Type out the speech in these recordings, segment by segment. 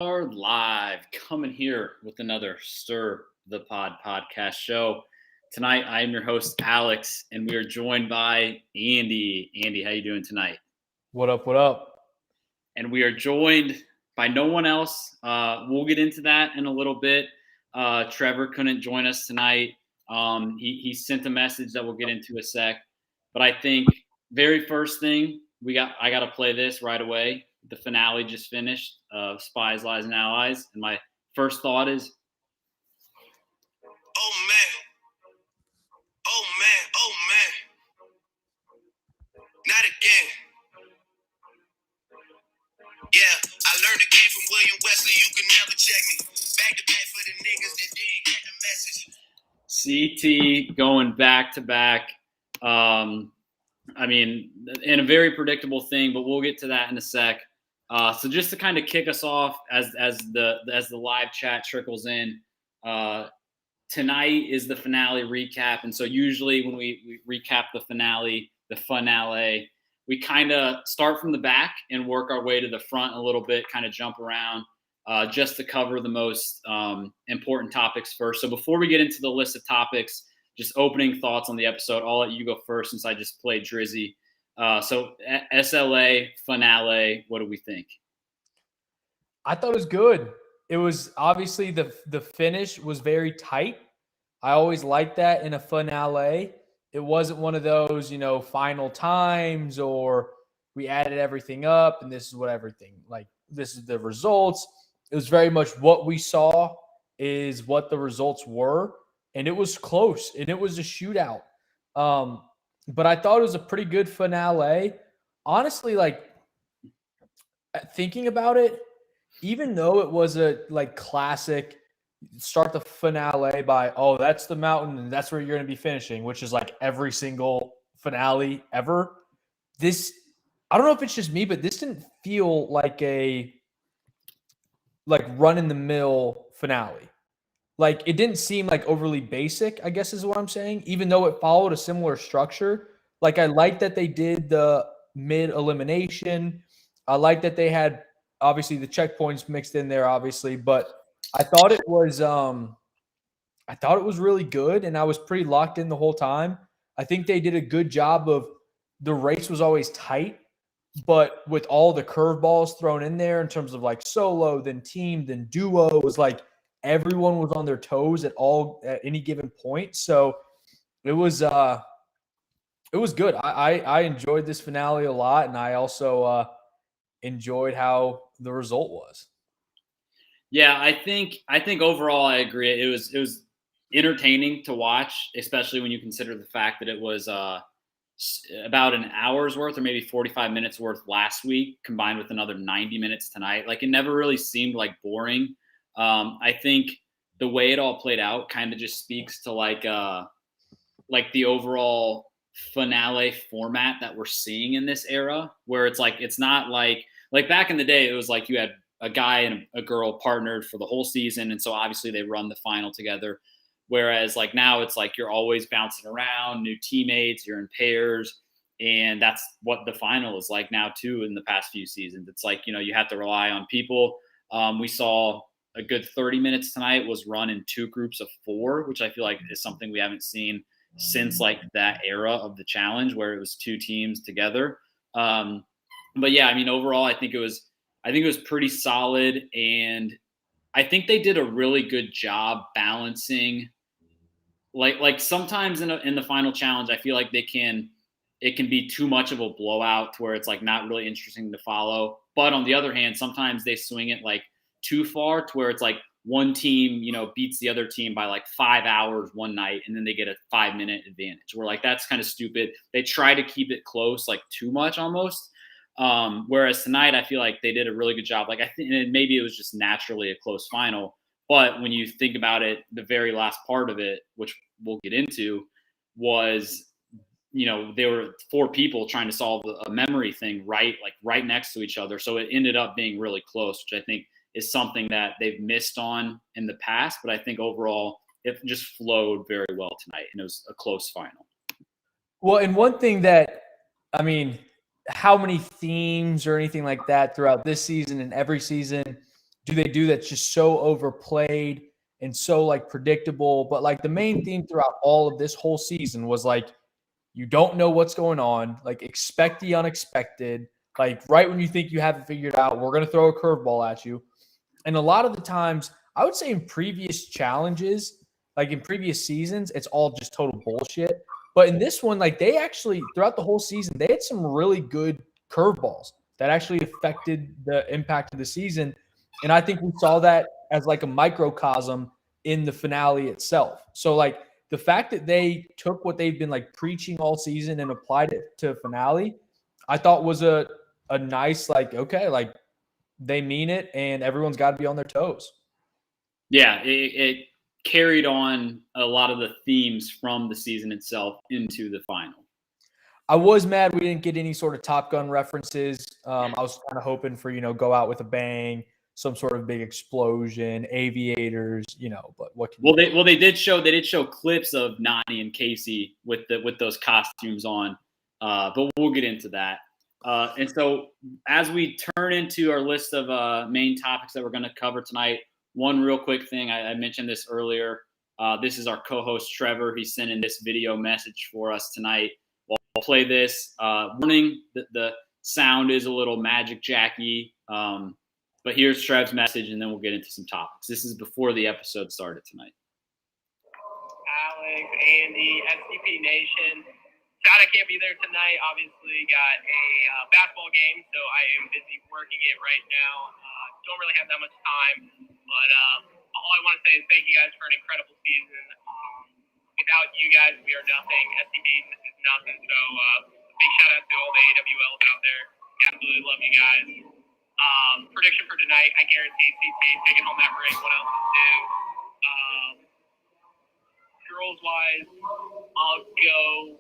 Are live coming here with another Stir the Pod podcast show. Tonight, I am your host, Alex, and we are joined by Andy. Andy, how you doing tonight? What up? What up? And we are joined by no one else. We'll get into that in a little bit. Trevor couldn't join us tonight. He sent a message that we'll get into a sec. But I think very first thing I got to play this right away. The finale just finished of Spies, Lies, and Allies, and my first thought is, oh man, oh man, oh man, not again. Yeah, I learned the game from William Wesley. You can never check me. Back to back for the niggas that didn't get the message. CT going back to back. I mean, in a very predictable thing, but we'll get to that in a sec. So just to kind of kick us off as the live chat trickles in, tonight is the finale recap, and so usually when we recap the finale, we kind of start from the back and work our way to the front a little bit, kind of jump around, just to cover the most important topics first. So before we get into the list of topics, just opening thoughts on the episode. I'll let you go first since I just played Drizzy. So SLA finale, what do we think? I thought it was good. It was obviously the finish was very tight. I always like that in a finale. It wasn't one of those, final times or we added everything up and this is what everything, like this is the results. It was very much what we saw is what the results were. And it was close and it was a shootout. But I thought it was a pretty good finale. Honestly, like thinking about it, even though it was a classic start the finale by, oh, that's the mountain and that's where you're going to be finishing, which is like every single finale ever. This, I don't know if it's just me, but this didn't feel like a run in the mill finale. Like it didn't seem like overly basic, I guess is what I'm saying, even though it followed a similar structure. Like I like that they did the mid elimination. I like that they had obviously the checkpoints mixed in there, obviously, but I thought it was really good and I was pretty locked in the whole time. I think they did a good job of the race was always tight, but with all the curveballs thrown in there in terms of like solo, then team, then duo, it was like everyone was on their toes at any given point. So it was good. I enjoyed this finale a lot, and I also enjoyed how the result was. Yeah, I think overall I agree. It was entertaining to watch, especially when you consider the fact that it was about an hour's worth or maybe 45 minutes worth last week combined with another 90 minutes tonight. Like it never really seemed like boring. I think the way it all played out kind of just speaks to like the overall finale format that we're seeing in this era, where it's not like back in the day, it was like you had a guy and a girl partnered for the whole season, and so obviously they run the final together. Whereas like now it's like you're always bouncing around, new teammates, you're in pairs, and that's what the final is like now too in the past few seasons. It's like, you have to rely on people. We saw a good 30 minutes tonight was run in two groups of 4, which I feel like is something we haven't seen since like that era of the challenge where it was 2 teams together. But yeah, I mean, overall, I think it was pretty solid, and I think they did a really good job balancing. Like sometimes in the final challenge, I feel like it can be too much of a blowout to where it's like not really interesting to follow. But on the other hand, sometimes they swing it like too far to where it's like one team, beats the other team by like 5 hours one night, and then they get a 5-minute advantage. Where like that's kind of stupid. They try to keep it close, like too much almost. Whereas tonight, I feel like they did a really good job. Like I think maybe it was just naturally a close final, but when you think about it, the very last part of it, which we'll get into, was there were 4 people trying to solve a memory thing right next to each other. So it ended up being really close, which I think is something that they've missed on in the past. But I think overall it just flowed very well tonight, and it was a close final. Well, and one thing that, I mean, how many themes or anything like that throughout this season and every season do they do that's just so overplayed and so like predictable? But like the main theme throughout all of this whole season was like, you don't know what's going on, like expect the unexpected. Like right when you think you have it figured out, we're going to throw a curveball at you. And a lot of the times, I would say in previous challenges, like in previous seasons, it's all just total bullshit. But in this one, like they actually, throughout the whole season, they had some really good curveballs that actually affected the impact of the season. And I think we saw that as like a microcosm in the finale itself. So, like, the fact that they took what they've been like preaching all season and applied it to finale, I thought was a nice, like, okay, like they mean it and everyone's got to be on their toes. Yeah, it carried on a lot of the themes from the season itself into the final. I was mad we didn't get any sort of Top Gun references. I was kind of hoping for, go out with a bang, some sort of big explosion, aviators, but what can they did show clips of Nani and Casey with those costumes on. But we'll get into that. And so as we turn into our list of main topics that we're going to cover tonight, one real quick thing, I mentioned this earlier. This is our co-host Trevor. He's sending this video message for us tonight. We'll play this. Warning, the sound is a little magic jacky. But here's Trev's message, and then we'll get into some topics. This is before the episode started tonight. Alex, Andy, SCP Nation. Sad I can't be there tonight. Obviously, got a basketball game, so I am busy working it right now. Don't really have that much time, but all I want to say is thank you guys for an incredible season. Without you guys, we are nothing. SCP is nothing. So big shout out to all the AWLs out there. Absolutely love you guys. Prediction for tonight, I guarantee CT taking home that ring. What else is due? Girls wise, I'll go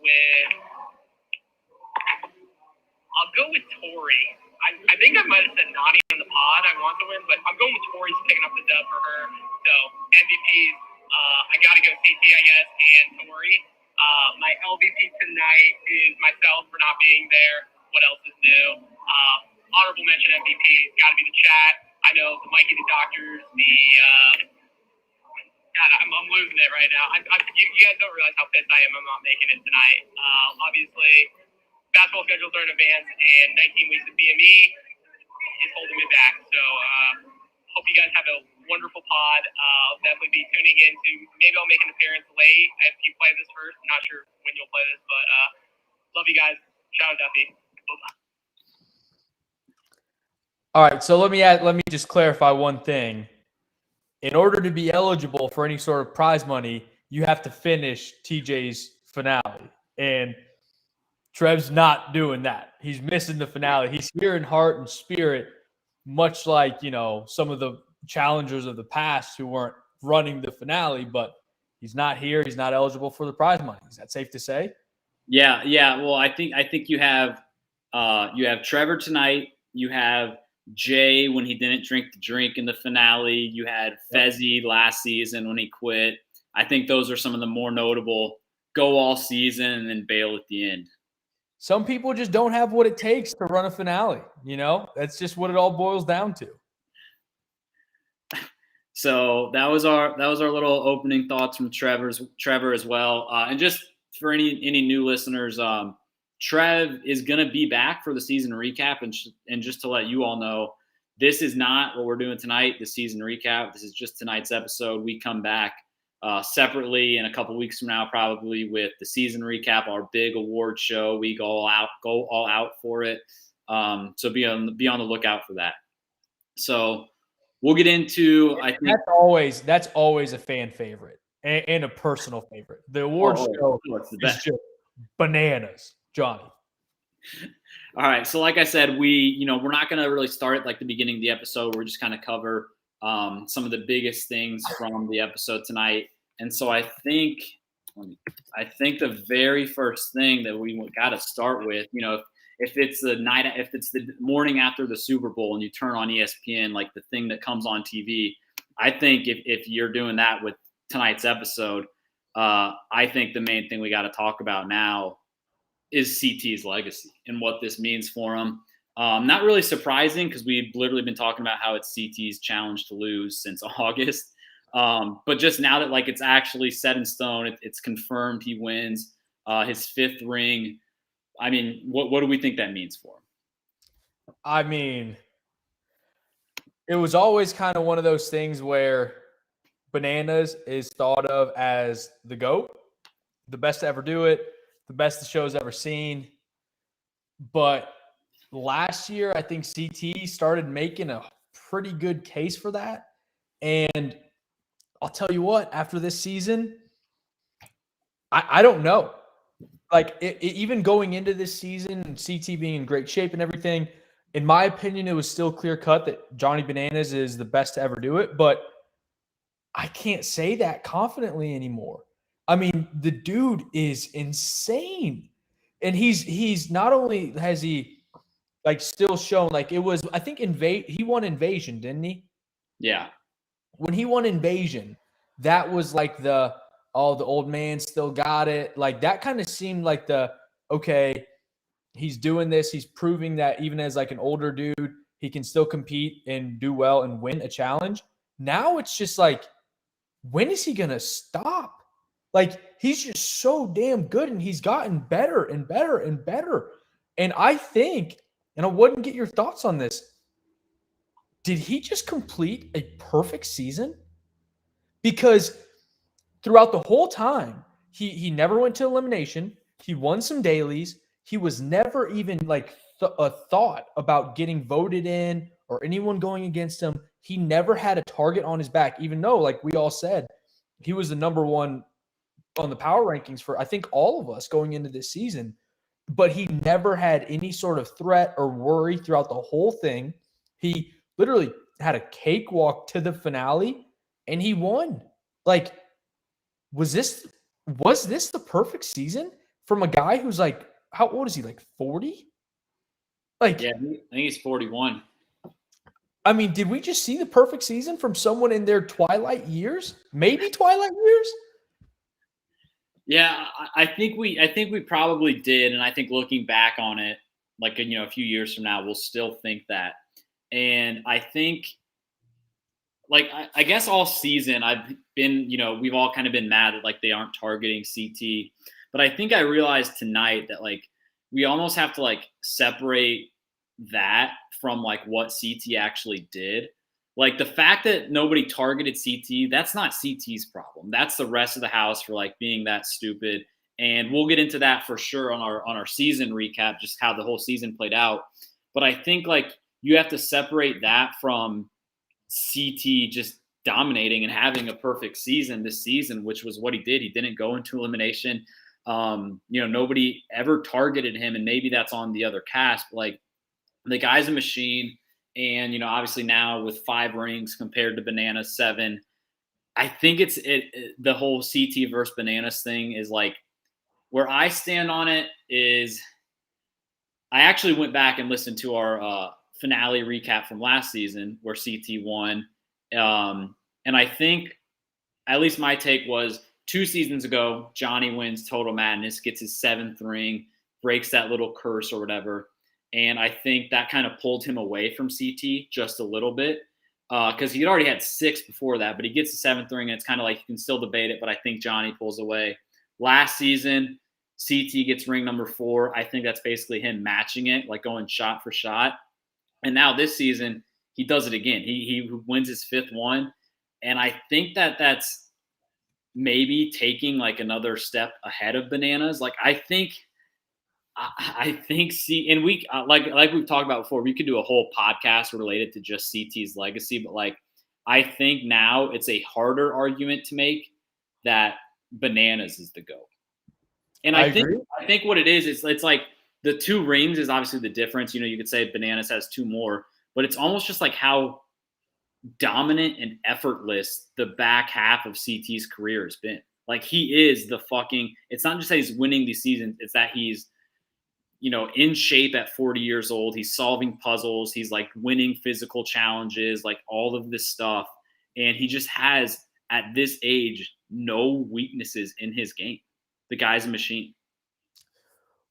with Tori. I think I might have said Nani on the pod. I want to win, but I'm going with Tori picking up the dub for her. So MVPs, I gotta go CT, I guess, and Tori. My LVP tonight is myself for not being there. What else is new? Honorable mention MVP, got to be the chat. I know the Mikey the Doctors, God, I'm losing it right now. You guys don't realize how pissed I am. I'm not making it tonight. Obviously, basketball schedules are in advance, and 19 weeks of BME is holding me back. So, hope you guys have a wonderful pod. I'll definitely be tuning in to. Maybe I'll make an appearance late if you play this first. I'm not sure when you'll play this, but love you guys. Shout out Duffy. Bye-bye. All right, so let me just clarify one thing. In order to be eligible for any sort of prize money, you have to finish TJ's finale. And Trev's not doing that. He's missing the finale. He's here in heart and spirit, much like, some of the challengers of the past who weren't running the finale, but he's not here. He's not eligible for the prize money. Is that safe to say? Yeah. Well, I think you have Trevor tonight. You have Jay when he didn't drink the drink in the finale. You had Fezzi last season when he quit. I think those are some of the more notable. Go all season and then bail at the end. Some people just don't have what it takes to run a finale. That's just what it all boils down to. So that was our little opening thoughts from Trevor as well. And just for any new listeners, Trev is going to be back for the season recap. And just to let you all know, this is not what we're doing tonight, the season recap. This is just tonight's episode. We come back separately in a couple weeks from now, probably with the season recap, our big award show. We go all out for it. So be on the lookout for that. So we'll get into, I think that's always a fan favorite and a personal favorite. The award show is just bananas, Johnny. All right. So like I said, we're not going to really start at like the beginning of the episode. We're just kind of cover some of the biggest things from the episode tonight. And so I think the very first thing that we got to start with, if it's the morning after the Super Bowl and you turn on ESPN, like the thing that comes on TV, I think if you're doing that with tonight's episode, I think the main thing we got to talk about now is CT's legacy and what this means for him. Not really surprising because we've literally been talking about how it's CT's challenge to lose since August. But just now that like it's actually set in stone, it's confirmed he wins his 5th ring. I mean, what do we think that means for him? I mean, it was always kind of one of those things where Bananas is thought of as the GOAT, the best to ever do it, the best the show's ever seen. But last year, I think CT started making a pretty good case for that. And I'll tell you what, after this season, I don't know. Like, even going into this season and CT being in great shape and everything, in my opinion, it was still clear cut that Johnny Bananas is the best to ever do it. But I can't say that confidently anymore. I mean, the dude is insane. And he's not only has he like still shown like it was, I think he won Invasion, didn't he? Yeah. When he won Invasion, that was like the old man still got it. Like that kind of seemed like okay, he's doing this, he's proving that even as like an older dude, he can still compete and do well and win a challenge. Now it's just like, when is he going to stop? Like, he's just so damn good, and he's gotten better and better and better. And I think, and I wouldn't get your thoughts on this, did he just complete a perfect season? Because throughout the whole time, he never went to elimination. He won some dailies. He was never even like a thought about getting voted in or anyone going against him. He never had a target on his back, even though, like we all said, he was the number one on the power rankings for, I think, all of us going into this season. But he never had any sort of threat or worry throughout the whole thing. He literally had a cakewalk to the finale, and he won. Like, was this the perfect season from a guy who's like, how old is he? Like 40? Like, Yeah, I think he's 41. I mean, did we just see the perfect season from someone in their twilight years? Maybe twilight years? Yeah, I think we probably did, and I think looking back on it, like a few years from now, we'll still think that. And I think, like I guess all season I've been, we've all kind of been mad that like they aren't targeting CT, but I think I realized tonight that like we almost have to like separate that from like what CT actually did. Like the fact that nobody targeted CT, that's not CT's problem. That's the rest of the house for like being that stupid. And we'll get into that for sure on our season recap, just how the whole season played out. But I think like you have to separate that from CT just dominating and having a perfect season this season, which was what he did. He didn't go into elimination. Nobody ever targeted him, and maybe that's on the other cast. But like the guy's a machine. And, obviously now with 5 rings compared to Bananas 7, I think the whole CT versus Bananas thing is like where I stand on it is I actually went back and listened to our finale recap from last season where CT won. And I think at least my take was 2 seasons ago, Johnny wins Total Madness, gets his 7th ring, breaks that little curse or whatever. And I think that kind of pulled him away from CT just a little bit because he had already had 6 before that, but he gets the 7th ring, and it's kind of like you can still debate it, but I think Johnny pulls away. Last season, CT gets ring number 4. I think that's basically him matching it, like going shot for shot. And now this season, he does it again. He wins his 5th one, and I think that's maybe taking like another step ahead of Bananas. Like I think and we like we've talked about before, we could do a whole podcast related to just CT's legacy, but like I think now it's a harder argument to make that Bananas is the GOAT. And I think what it is it's like the 2 rings is obviously the difference. You could say Bananas has 2 more, but it's almost just like how dominant and effortless the back half of CT's career has been. Like he is it's not just that he's winning these seasons, it's that he's in shape at 40 years old. He's solving puzzles. He's like winning physical challenges, like all of this stuff. And he just has, at this age, no weaknesses in his game. The guy's a machine.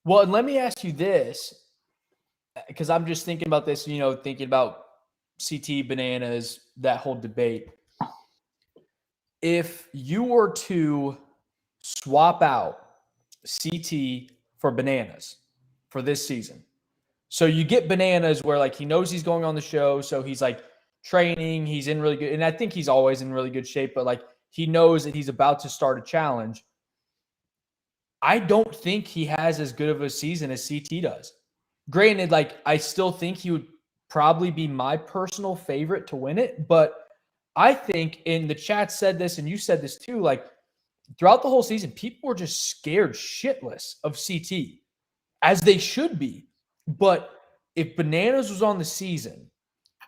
Well, and let me ask you this. because I'm just thinking about this, thinking about CT, Bananas, that whole debate. If you were to swap out CT for Bananas for this season, so you get Bananas where like he knows he's going on the show, so he's like training, he's in really good, and I think he's always in really good shape, but like he knows that he's about to start a challenge. I don't think he has as good of a season as CT does. Granted, like I still think he would probably be my personal favorite to win it, but I think in the chat said this, and you said this too, like throughout the whole season, people were just scared shitless of CT, as they should be. But if Bananas was on the season,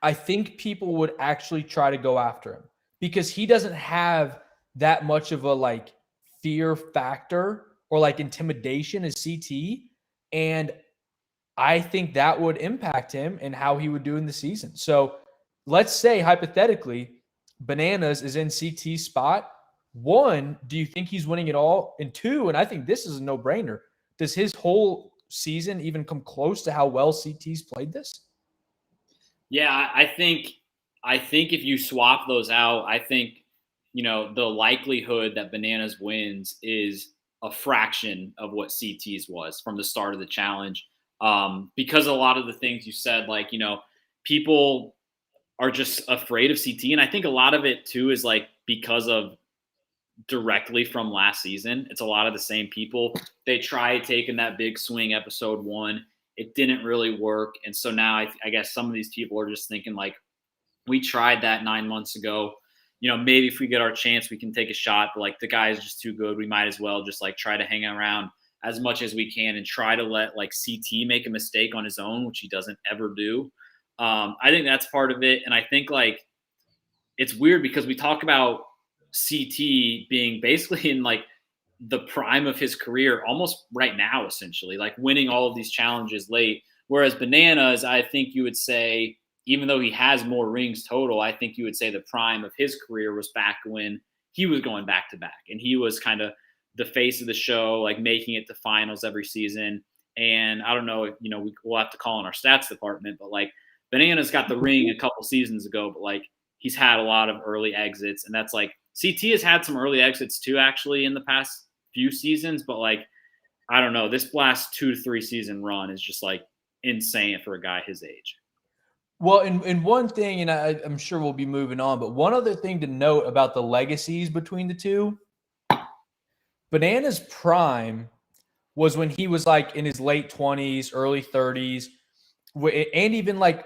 I think people would actually try to go after him because he doesn't have that much of a like fear factor or like intimidation as CT. And I think that would impact him and how he would do in the season. So let's say hypothetically, Bananas is in CT's spot. One, do you think he's winning it all? And two, and I think this is a no-brainer, does his whole season even come close to how well CT's played this? Yeah, I think if you swap those out, I think the likelihood that Bananas wins is a fraction of what CT's was from the start of the challenge. Because a lot of the things you said, like people are just afraid of CT, and I think a lot of it too is like because of directly from last season. It's a lot of the same people. They tried taking that big swing episode 1. It didn't really work. And so now I guess some of these people are just thinking like, we tried that 9 months ago. Maybe if we get our chance, we can take a shot. But like the guy is just too good. We might as well just like try to hang around as much as we can and try to let like CT make a mistake on his own, which he doesn't ever do. I think that's part of it. And I think like it's weird because we talk about CT being basically in like the prime of his career almost right now, essentially, like winning all of these challenges late. Whereas Bananas, I think you would say, even though he has more rings total, I think you would say the prime of his career was back when he was going back to back and he was kind of the face of the show, like making it to finals every season. And I don't know, we'll have to call in our stats department, but like Bananas got the ring a couple seasons ago, but like he's had a lot of early exits, and that's like CT has had some early exits too, actually, in the past few seasons. But like, I don't know, this last 2 to 3 season run is just like insane for a guy his age. Well, and one thing, and I'm sure we'll be moving on, but one other thing to note about the legacies between the two, Bananas' prime was when he was like in his late 20s, early 30s, and even like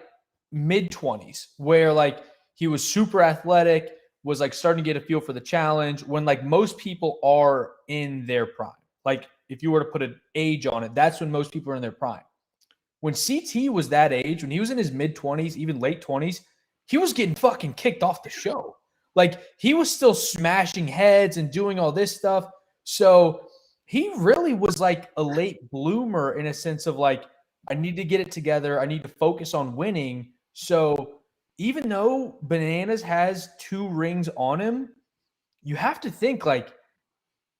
mid 20s, where like he was super athletic, was like starting to get a feel for the challenge when like most people are in their prime. Like if you were to put an age on it, that's when most people are in their prime. When CT was that age, when he was in his mid 20s, even late 20s, he was getting fucking kicked off the show. Like he was still smashing heads and doing all this stuff. So he really was like a late bloomer in a sense of like, I need to get it together. I need to focus on winning. So even though Bananas has 2 rings on him, you have to think like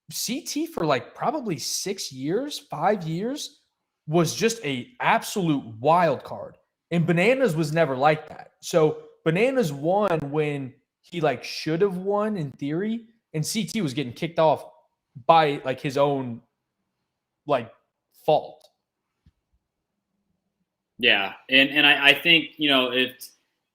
CT for like probably 6 years, 5 years was just a absolute wild card. And Bananas was never like that. So Bananas won when he like should have won in theory, and CT was getting kicked off by like his own like fault. Yeah, and I think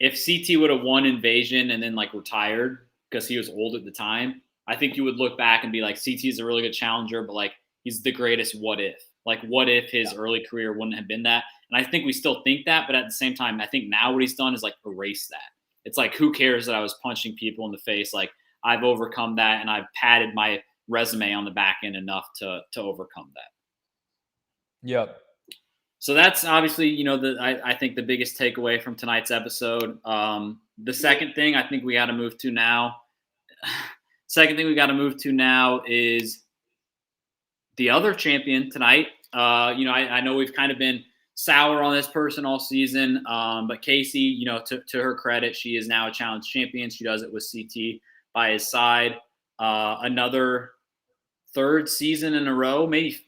if CT would have won Invasion and then like retired because he was old at the time, I think you would look back and be like, CT is a really good challenger, but like he's the greatest what if. Like what if his early career wouldn't have been that? And I think we still think that, but at the same time, I think now what he's done is like erase that. It's like, who cares that I was punching people in the face? Like I've overcome that and I've padded my resume on the back end enough to overcome that. Yep. So that's obviously, I think the biggest takeaway from tonight's episode. The second thing I think we got to move to now. Second thing we got to move to now is the other champion tonight. I know we've kind of been sour on this person all season, but Casey, to her credit, she is now a challenge champion. She does it with CT by his side. Another third season in a row, maybe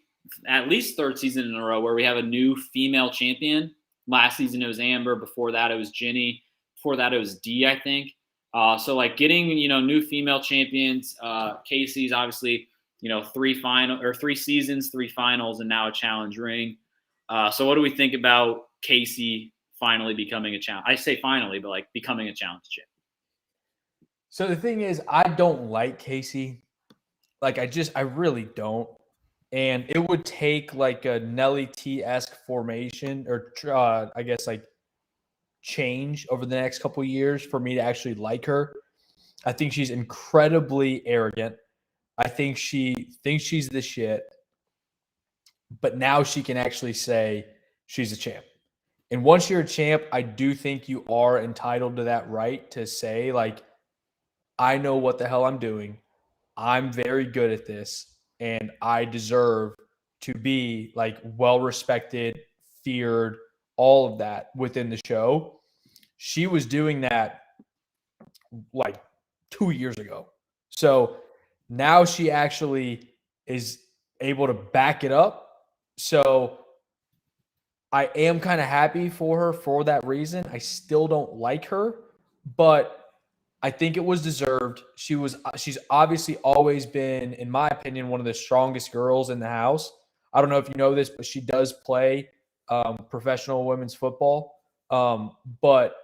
at least third season in a row where we have a new female champion. Last season it was Amber. Before that it was Ginny. Before that it was Dee, I think. So like getting new female champions. Casey's obviously 3 seasons, 3 finals, and now a challenge ring. So what do we think about Casey finally becoming a challenge? I say finally, but like becoming a challenge champ. So the thing is, I don't like Casey. Like I really don't. And it would take like a Nelly T-esque formation or I guess like change over the next couple of years for me to actually like her. I think she's incredibly arrogant. I think she thinks she's the shit. But now she can actually say she's a champ. And once you're a champ, I do think you are entitled to that right to say, like, I know what the hell I'm doing. I'm very good at this, and I deserve to be like well respected, feared, all of that within the show. She was doing that like 2 years ago. So now she actually is able to back it up. So I am kind of happy for her for that reason. I still don't like her, but I think it was deserved. She's obviously always been, in my opinion, one of the strongest girls in the house. I don't know if you know this, but she does play professional women's football. But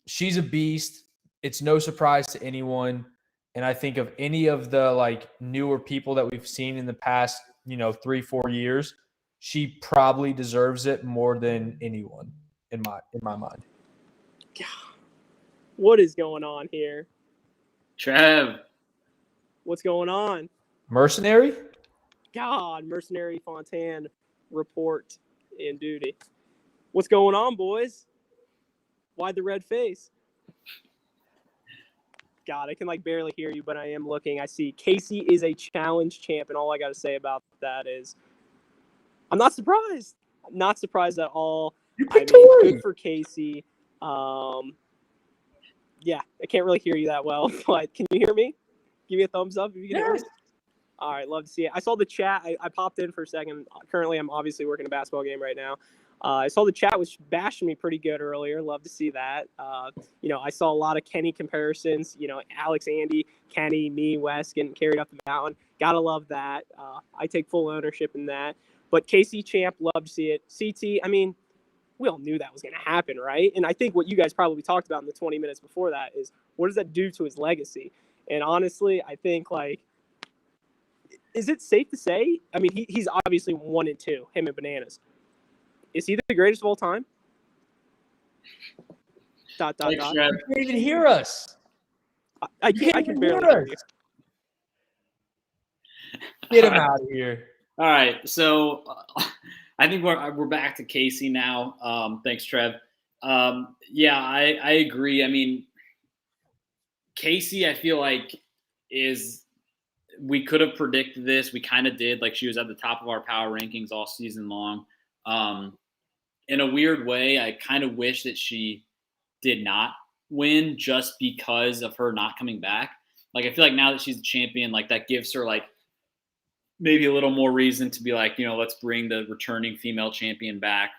she's a beast. It's no surprise to anyone. And I think of any of the like newer people that we've seen in the past, 3-4 years, she probably deserves it more than anyone in my mind. What is going on here? Trev. What's going on? Mercenary? God, Mercenary Fontaine report in duty. What's going on, boys? Why the red face? God, I can like barely hear you, but I am looking. I see Casey is a challenge champ, and all I got to say about that is I'm not surprised. I'm not surprised at all. Good for Casey. Yeah, I can't really hear you that well, but can you hear me? Give me a thumbs up if you can hear me. All right, love to see it. I saw the chat. I popped in for a second. Currently, I'm obviously working a basketball game right now. I saw the chat was bashing me pretty good earlier. Love to see that. I saw a lot of Kenny comparisons. Alex, Andy, Kenny, me, Wes getting carried up the mountain. Gotta love that. I take full ownership in that. But Casey champ, love to see it. CT, we all knew that was going to happen, right? And I think what you guys probably talked about in the 20 minutes before that is what does that do to his legacy? And honestly, I think is it safe to say? He's obviously 1 and 2, him and Bananas. Is he the greatest of all time? ... You can't even hear us. I can barely hear you. Get him out of here. All right, so I think we're back to Casey now. Thanks, Trev. Yeah, I agree. Casey, I feel like we could have predicted this. We kind of did. Like she was at the top of our power rankings all season long. In a weird way, I kind of wish that she did not win just because of her not coming back. Like I feel like now that she's the champion, like that gives her like maybe a little more reason to be like, let's bring the returning female champion back.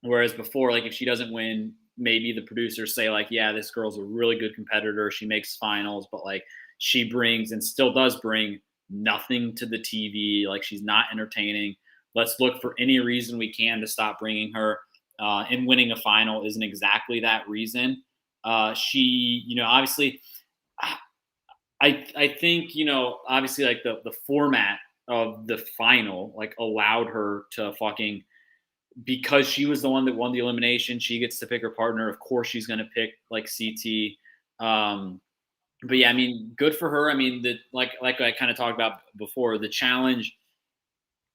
Whereas before, like if she doesn't win, maybe the producers say like, yeah, this girl's a really good competitor. She makes finals, but like she brings and still does bring nothing to the TV. Like she's not entertaining. Let's look for any reason we can to stop bringing her. And winning a final isn't exactly that reason. She, obviously, I think, obviously like the format of the final like allowed her to fucking, because she was the one that won the elimination, she gets to pick her partner. Of course she's going to pick like CT. But yeah, good for her. Like I kind of talked about before, the challenge,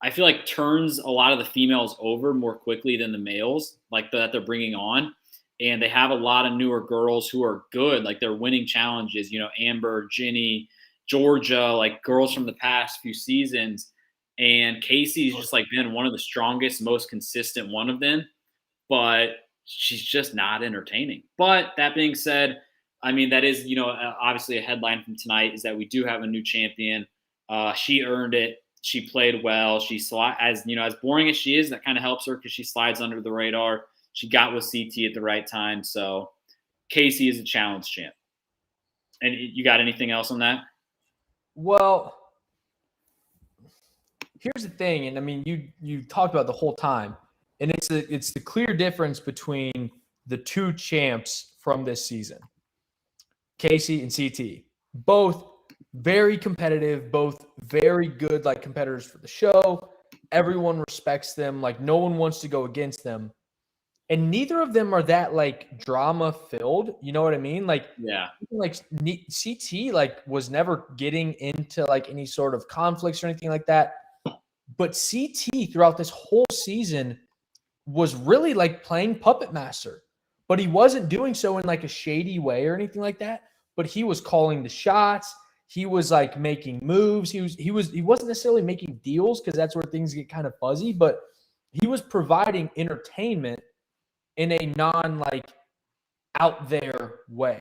I feel like turns a lot of the females over more quickly than the males, like that they're bringing on. And they have a lot of newer girls who are good. Like they're winning challenges, Amber, Ginny, Georgia, like girls from the past few seasons. And Casey's just like been one of the strongest, most consistent one of them, but she's just not entertaining. But that being said, that is, obviously a headline from tonight is that we do have a new champion. She earned it. She played well. As boring as she is, that kind of helps her because she slides under the radar. She got with CT at the right time. So Casey is a challenge champ. And you got anything else on that? Well, here's the thing, and I mean, you talked about the whole time, and it's the clear difference between the two champs from this season, Casey and CT. Both very competitive, both very good like competitors for the show. Everyone respects them. Like no one wants to go against them. And neither of them are that like drama filled. You know what I mean? Like CT like was never getting into like any sort of conflicts or anything like that. But CT throughout this whole season was really like playing puppet master, but he wasn't doing so in like a shady way or anything like that. But he was calling the shots. He was like making moves. He wasn't necessarily making deals because that's where things get kind of fuzzy, but he was providing entertainment in a non like out there way.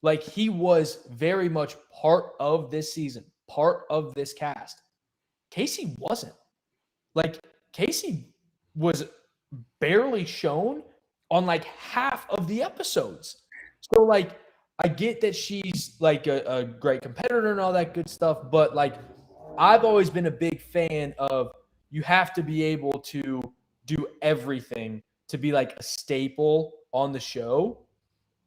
Like he was very much part of this season, part of this cast. Casey wasn't. Like Casey was barely shown on like half of the episodes. So like I get that she's like a great competitor and all that good stuff, but like I've always been a big fan of you have to be able to do everything to be like a staple on the show.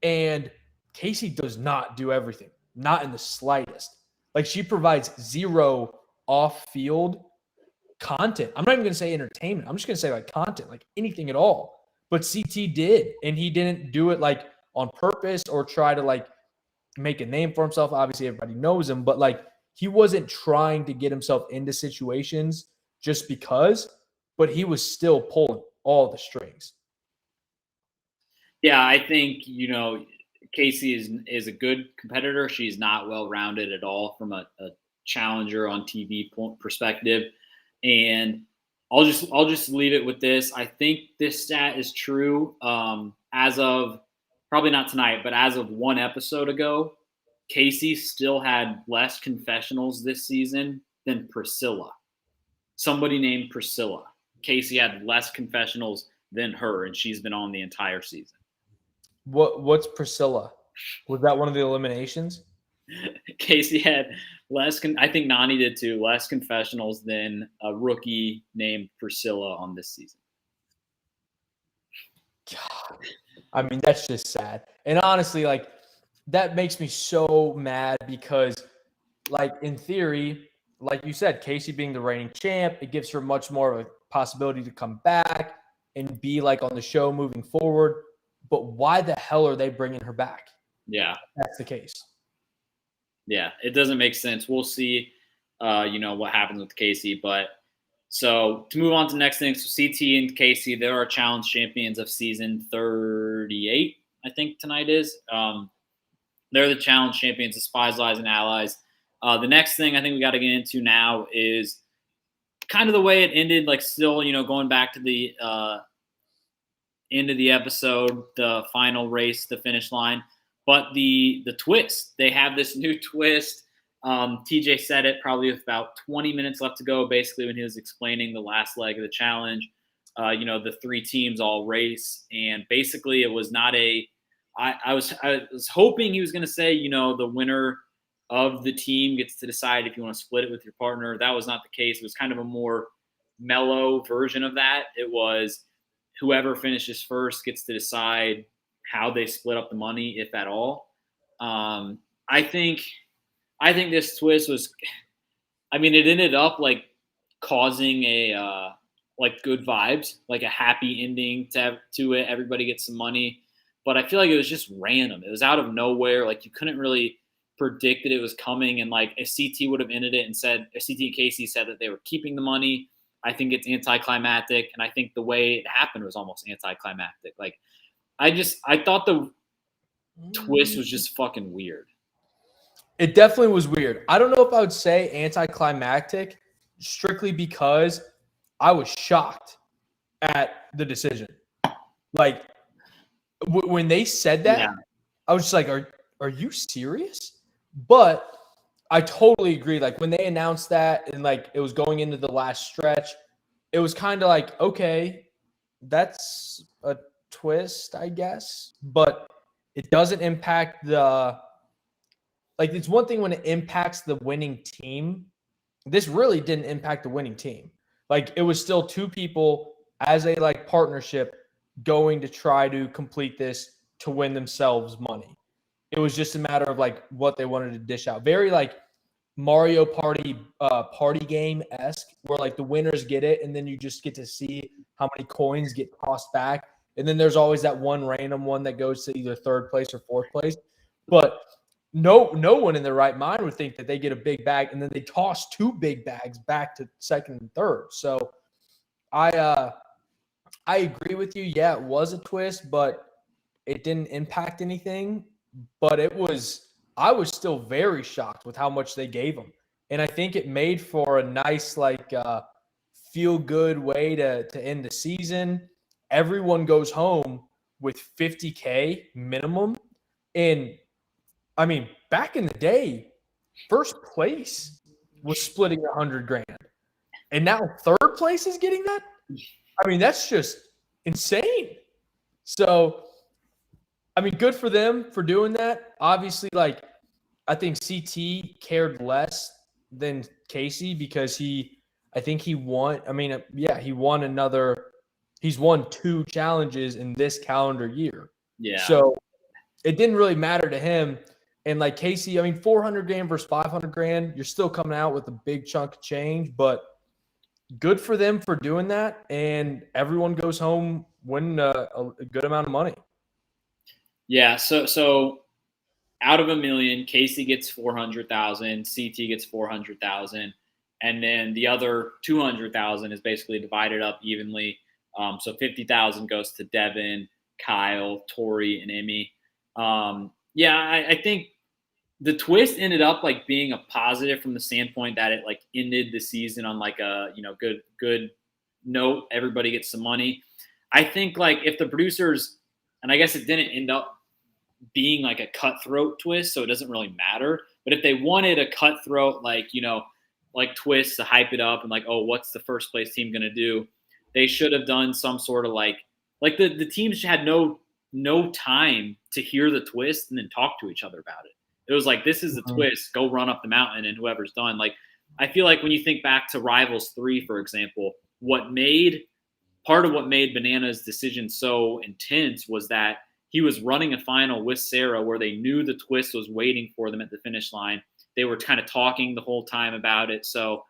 And Casey does not do everything, not in the slightest. Like she provides zero off-field content. I'm not even going to say entertainment. I'm just going to say like content, like anything at all. But CT did, and he didn't do it like on purpose or try to like make a name for himself. Obviously, everybody knows him, but like he wasn't trying to get himself into situations just because, but he was still pulling all the strings. Yeah, I think, Casey is a good competitor. She's not well-rounded at all from a challenger on TV perspective. And I'll just leave it with this. I think this stat is true. As of probably not tonight, but as of one episode ago, Casey still had less confessionals this season than Priscilla. Somebody named Priscilla. Casey had less confessionals than her, and she's been on the entire season. What's Priscilla? Was that one of the eliminations? Casey had less. I think Nani did too. Less confessionals than a rookie named Priscilla on this season. God, I mean that's just sad. And honestly, like that makes me so mad because, like in theory, like you said, Casey being the reigning champ, it gives her much more of a possibility to come back and be like on the show moving forward. But why the hell are they bringing her back? Yeah, if that's the case. Yeah, it doesn't make sense. We'll see, what happens with Casey. But so to move on to the next thing, so CT and Casey, they are challenge champions of season 38, I think tonight is. They're the challenge champions of Spies, Lies, and Allies. The next thing I think we got to get into now is kind of the way it ended, like still, going back to the end of the episode, the final race, the finish line. But the twist, they have this new twist. TJ said it probably with about 20 minutes left to go, basically when he was explaining the last leg of the challenge. The three teams all race, and basically it was not a. I was hoping he was going to say, the winner of the team gets to decide if you want to split it with your partner. That was not the case. It was kind of a more mellow version of that. It was whoever finishes first gets to decide how they split up the money, if at all. I think this twist was, it ended up like causing a like good vibes, like a happy ending to it. Everybody gets some money, but I feel like it was just random. It was out of nowhere. Like you couldn't really predict that it was coming. And like if CT would have ended it and said, if CT and Casey said that they were keeping the money, I think it's anticlimactic. And I think the way it happened was almost anticlimactic. Like I thought the twist was just fucking weird. It definitely was weird. I don't know if I would say anticlimactic strictly because I was shocked at the decision. Like when they said that, yeah. I was just like, are you serious? But I totally agree. Like when they announced that and like it was going into the last stretch, it was kind of like, okay, that's a twist, I guess, but it doesn't impact it's one thing when it impacts the winning team. This really didn't impact the winning team. Like, it was still two people as a partnership going to try to complete this to win themselves money. It was just a matter of what they wanted to dish out. Very Mario Party party game-esque, where the winners get it, and then you just get to see how many coins get tossed back. And then there's always that one random one that goes to either third place or fourth place. But no one in their right mind would think that they get a big bag and then they toss two big bags back to second and third. So I agree with you. Yeah, it was a twist, but it didn't impact anything. But I was still very shocked with how much they gave him. And I think it made for a nice, feel-good way to end the season. Everyone goes home with $50K minimum. And, I mean, back in the day, first place was splitting $100,000. And now third place is getting that? I mean, that's just insane. So, I mean, good for them for doing that. Obviously, I think CT cared less than Casey because I think he won. I mean, yeah, he's won 2 challenges in this calendar year. Yeah. So it didn't really matter to him. And Casey, I mean, $400,000 versus $500,000, you're still coming out with a big chunk of change, but good for them for doing that. And everyone goes home winning a good amount of money. Yeah. So out of $1 million, Casey gets 400,000, CT gets 400,000, and then the other 200,000 is basically divided up evenly. So 50,000 goes to Devin, Kyle, Tori, and Emmy. I think the twist ended up being a positive from the standpoint that it ended the season on a good note. Everybody gets some money. I think if the producers, and I guess it didn't end up being a cutthroat twist, so it doesn't really matter. But if they wanted a cutthroat twist to hype it up and what's the first place team gonna do, they should have done some sort of the teams had no time to hear the twist and then talk to each other about it. It was this is the twist, go run up the mountain, and whoever's done. I feel when you think back to Rivals 3, for example, part of what made Banana's decision so intense was that he was running a final with Sarah where they knew the twist was waiting for them at the finish line. They were kind of talking the whole time about it. So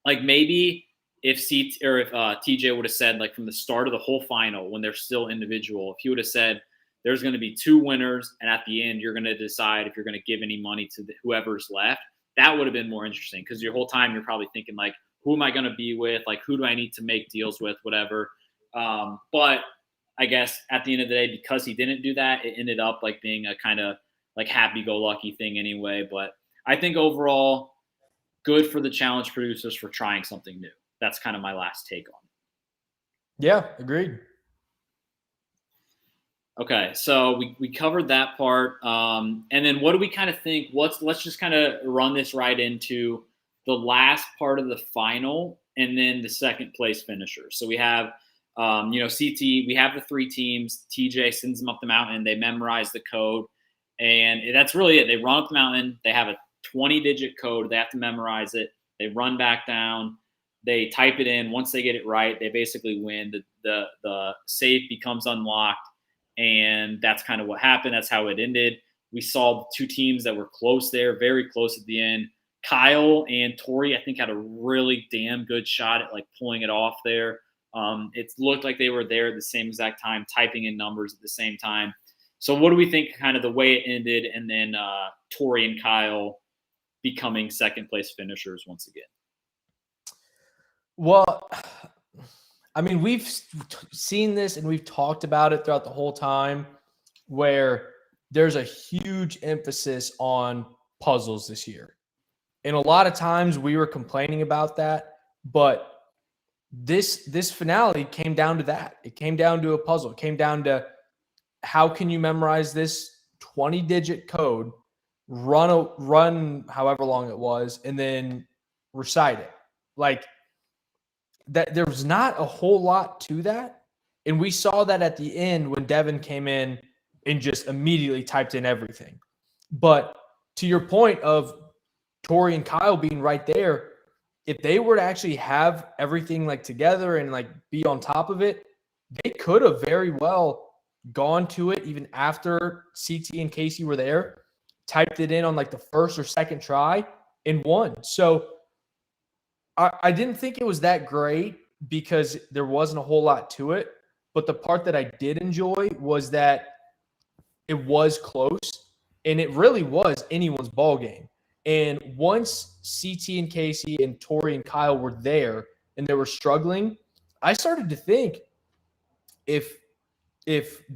maybe if TJ would have said from the start of the whole final when they're still individual, if he would have said there's going to be 2 winners and at the end you're going to decide if you're going to give any money to whoever's left, that would have been more interesting because your whole time you're probably thinking who am I going to be with? Who do I need to make deals with? Whatever. But I guess at the end of the day, because he didn't do that, it ended up being a kind of happy-go-lucky thing anyway. But I think overall, good for the challenge producers for trying something new. That's kind of my last take on it. Yeah, agreed. Okay, so we covered that part. And then what do we kind of think? Let's just kind of run this right into the last part of the final and then the second place finishers. So we have CT, we have the 3 teams. TJ sends them up the mountain. They memorize the code. And that's really it. They run up the mountain. They have a 20-digit code. They have to memorize it. They run back down. They type it in. Once they get it right, they basically win. The safe becomes unlocked. And that's kind of what happened. That's how it ended. We saw 2 teams that were close there, very close at the end. Kyle and Tori, I think, had a really damn good shot at pulling it off there. It looked like they were there at the same exact time, typing in numbers at the same time. So what do we think kind of the way it ended and then Tori and Kyle becoming second place finishers once again? Well, I mean, we've seen this and we've talked about it throughout the whole time where there's a huge emphasis on puzzles this year. And a lot of times we were complaining about that, but this finale came down to that. It came down to a puzzle. It came down to how can you memorize this 20-digit code, run however long it was, and then recite it. That there was not a whole lot to that. And we saw that at the end when Devin came in and just immediately typed in everything. But to your point of Tori and Kyle being right there, if they were to actually have everything like together and like be on top of it, they could have very well gone to it even after CT and Casey were there, typed it in on like the first or second try and won. So I didn't think it was that great because there wasn't a whole lot to it. But the part that I did enjoy was that it was close and it really was anyone's ball game. And once CT and Casey and Tori and Kyle were there and they were struggling, I started to think if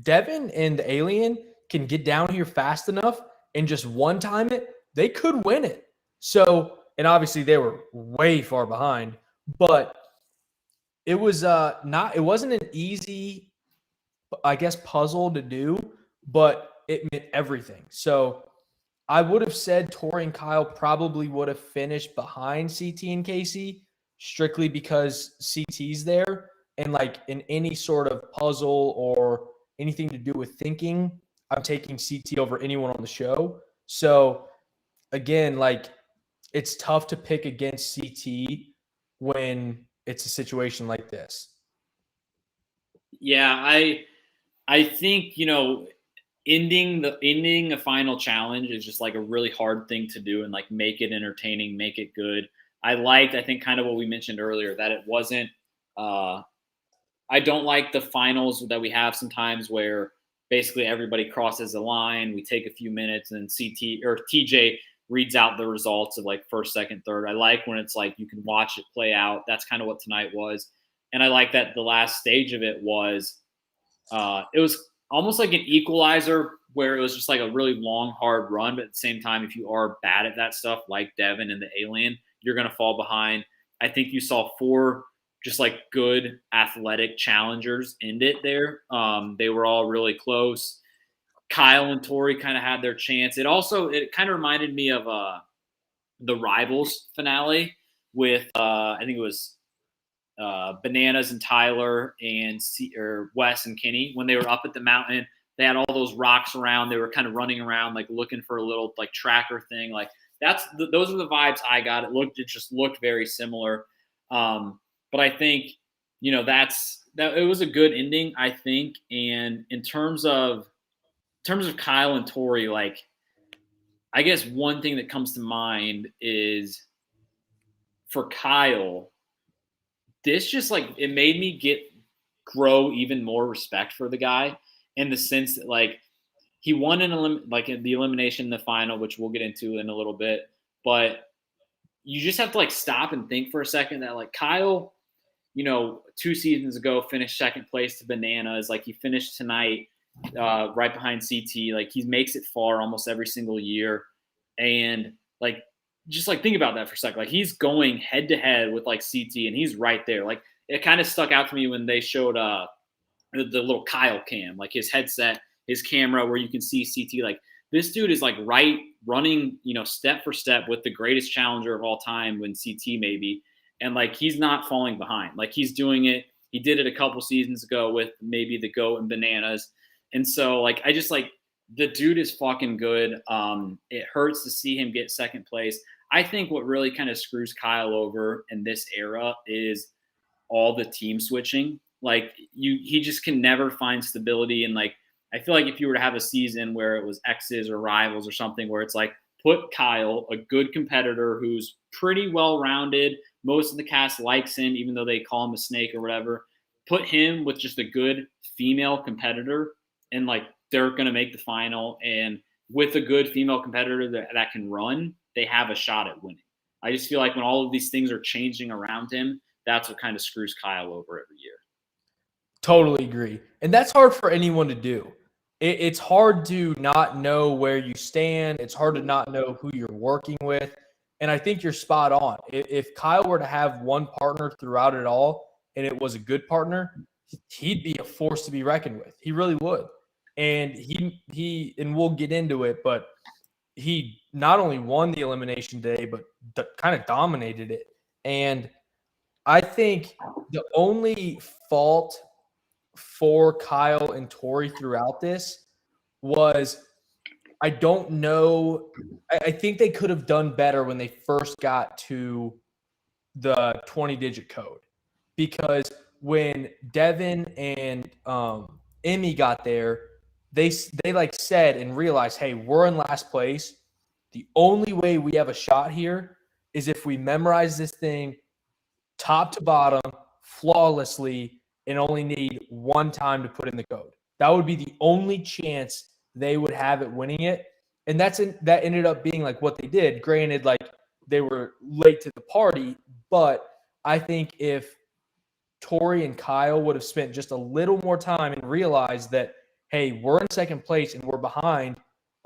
Devin and the Alien can get down here fast enough and just one time it, they could win it. So, and obviously they were way far behind, but it was it wasn't an easy, I guess, puzzle to do, but it meant everything. So I would have said Tori and Kyle probably would have finished behind CT and Casey strictly because CT's there. And like in any sort of puzzle or anything to do with thinking, I'm taking CT over anyone on the show. So again, like it's tough to pick against CT when it's a situation like this. Yeah, I think, ending a final challenge is just like a really hard thing to do and like make it entertaining, make it good. I think kind of what we mentioned earlier, that it wasn't I don't like the finals that we have sometimes where basically everybody crosses the line, we take a few minutes and then CT or TJ reads out the results of like first, second, third. I like when it's like you can watch it play out. That's kind of what tonight was. And I like that the last stage of it was almost like an equalizer where it was just like a really long, hard run. But at the same time, if you are bad at that stuff, like Devin and the Alien, you're going to fall behind. I think you saw 4 just like good athletic challengers end it there. They were all really close. Kyle and Tori kind of had their chance. It kind of reminded me of the Rivals finale with I think it was Bananas and Tyler and Wes and Kenny when they were up at the mountain. They had all those rocks around. They were kind of running around like looking for a little like tracker thing. Like those are the vibes I got. It just looked very similar. But I think that it was a good ending, I think. And in terms of Kyle and Tori, like I guess one thing that comes to mind is for Kyle, this just like it made me grow even more respect for the guy in the sense that like he won the elimination in the final, which we'll get into in a little bit. But you just have to like stop and think for a second that like Kyle, 2 seasons ago finished second place to Bananas. Like he finished tonight right behind CT. Like he makes it far almost every single year. And like, just like think about that for a second. Like he's going head to head with like CT and he's right there. Like it kind of stuck out to me when they showed the little Kyle cam, like his headset, his camera where you can see CT. Like this dude is like running, step for step with the greatest challenger of all time when CT maybe. And like he's not falling behind. Like he's doing it. He did it a couple seasons ago with maybe the Goat and Bananas. And so like I just like the dude is fucking good. It hurts to see him get second place. I think what really kind of screws Kyle over in this era is all the team switching. Like he just can never find stability. And like, I feel like if you were to have a season where it was X's or Rivals or something where it's like, put Kyle, a good competitor who's pretty well-rounded. Most of the cast likes him, even though they call him a snake or whatever. Put him with just a good female competitor and like, they're going to make the final. And with a good female competitor that can run, they have a shot at winning. I just feel like when all of these things are changing around him, that's what kind of screws Kyle over every year. Totally agree. And that's hard for anyone to do. It's hard to not know where you stand. It's hard to not know who you're working with. And I think you're spot on. If Kyle were to have one partner throughout it all and it was a good partner, he'd be a force to be reckoned with. He really would. And he and we'll get into it, but he not only won the elimination day, but kind of dominated it. And I think the only fault for Kyle and Tori throughout this was I don't know. I think they could have done better when they first got to the 20-digit code, because when Devin and Emmy got there, they like said and realized, hey, we're in last place. The only way we have a shot here is if we memorize this thing top to bottom flawlessly and only need one time to put in the code. That would be the only chance they would have at winning it. And that ended up being like what they did. Granted, like they were late to the party, but I think if Tori and Kyle would have spent just a little more time and realized that, hey, we're in second place and we're behind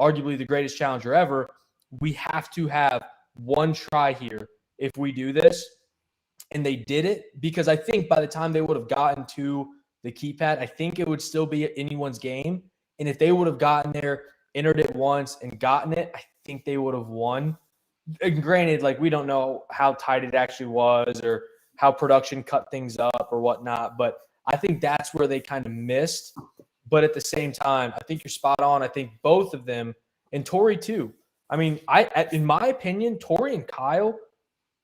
arguably the greatest challenger ever, we have to have one try here if we do this. And they did it, because I think by the time they would have gotten to the keypad, I think it would still be anyone's game. And if they would have gotten there, entered it once, and gotten it, I think they would have won. And granted, like we don't know how tight it actually was or how production cut things up or whatnot, but I think that's where they kind of missed. But at the same time, I think you're spot on. I think both of them, and Tori too. I mean, in my opinion, Tori and Kyle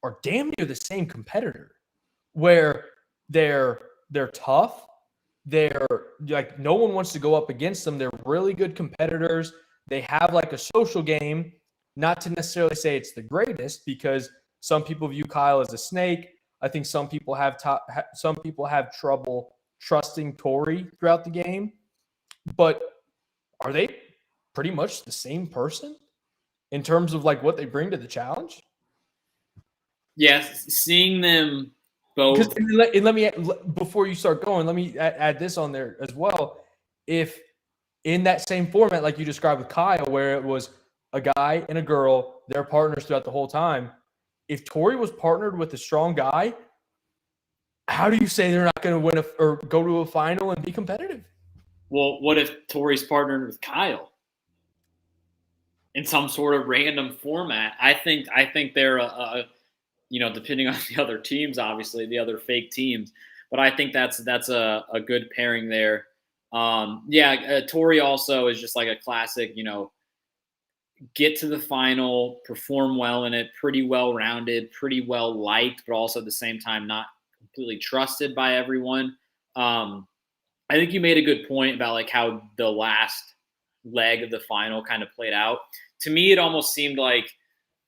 are damn near the same competitor, where they're tough. They're like, no one wants to go up against them. They're really good competitors. They have like a social game, not to necessarily say it's the greatest, because some people view Kyle as a snake. I think some people have trouble trusting Tori throughout the game, but are they pretty much the same person in terms of like what they bring to the challenge? Yes, seeing them both. And let me, before you start going, let me add this on there as well. If in that same format, like you described with Kyle, where it was a guy and a girl, they're partners throughout the whole time. If Tori was partnered with a strong guy, how do you say they're not going to win or go to a final and be competitive? Well, what if Tori's partnered with Kyle in some sort of random format? I think they're depending on the other teams, obviously the other fake teams, but I think that's a good pairing there. Tori also is just like a classic, get to the final, perform well in it, pretty well rounded, pretty well liked, but also at the same time not completely trusted by everyone. I think you made a good point about like how the last leg of the final kind of played out. To me, it almost seemed like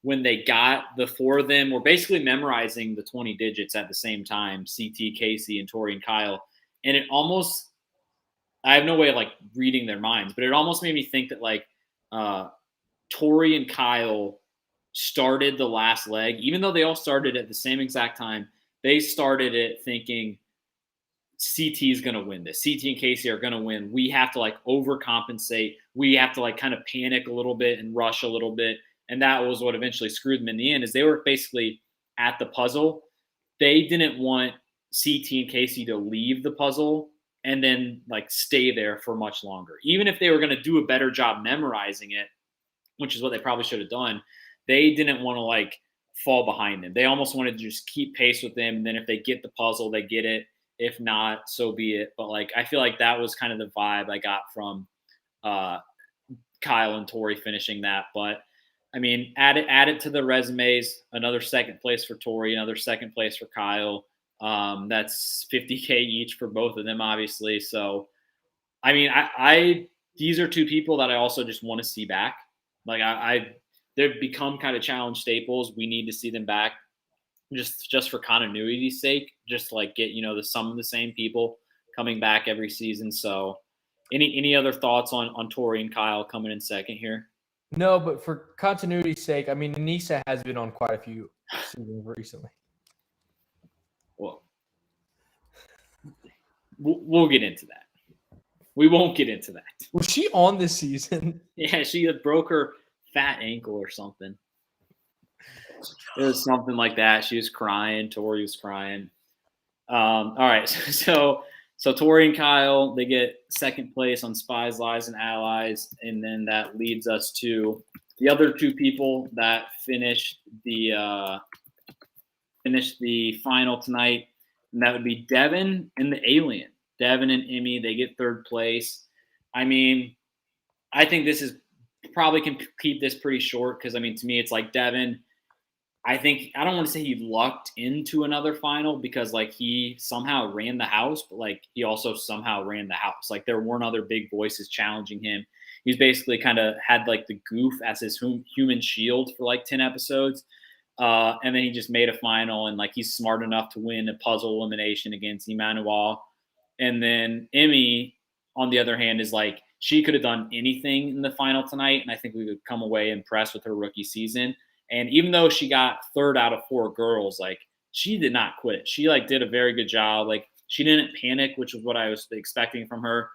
when they got the four of them were basically memorizing the 20 digits at the same time, CT, Casey, and Tori and Kyle. And it almost, I have no way of like reading their minds, but it almost made me think that like Tori and Kyle started the last leg, even though they all started at the same exact time. They started it thinking CT is going to win this. CT and Casey are going to win. We have to like overcompensate. We have to like kind of panic a little bit and rush a little bit. And that was what eventually screwed them in the end, is they were basically at the puzzle. They didn't want CT and Casey to leave the puzzle and then like stay there for much longer. Even if they were going to do a better job memorizing it, which is what they probably should have done, they didn't want to like fall behind them. They almost wanted to just keep pace with them. And then if they get the puzzle, they get it. If not, so be it. But like, I feel like that was kind of the vibe I got from Kyle and Tori finishing that. But I mean, add it to the resumes. Another second place for Tori, another second place for Kyle. That's $50K each for both of them, obviously. So, I mean, these are two people that I also just want to see back. Like they've become kind of challenge staples. We need to see them back, just for continuity's sake. Just like get some of the same people coming back every season. So, any other thoughts on Tori and Kyle coming in second here? No, but for continuity's sake, I mean, Anissa has been on quite a few seasons recently. Well, we'll get into that. We won't get into that. Was she on this season? Yeah, she broke her fat ankle or something. It was something like that. She was crying. Tori was crying. All right, so Tori and Kyle, they get second place on Spies, Lies, and Allies, and then that leads us to the other two people that finished the final tonight, and that would be Devin and the Alien. Devin and Emmy, they get third place. I mean, I think this is probably can keep this pretty short because, I mean, to me, it's like Devin. I think I don't want to say he lucked into another final because like he somehow ran the house, but like he also somehow ran the house. Like there weren't other big voices challenging him. He's basically kind of had like the goof as his human shield for like 10 episodes. And then he just made a final and like he's smart enough to win a puzzle elimination against Emmanuel. And then Emmy, on the other hand, is like she could have done anything in the final tonight. And I think we would come away impressed with her rookie season. And even though she got third out of 4 girls, like she did not quit. She like did a very good job. Like she didn't panic, which was what I was expecting from her.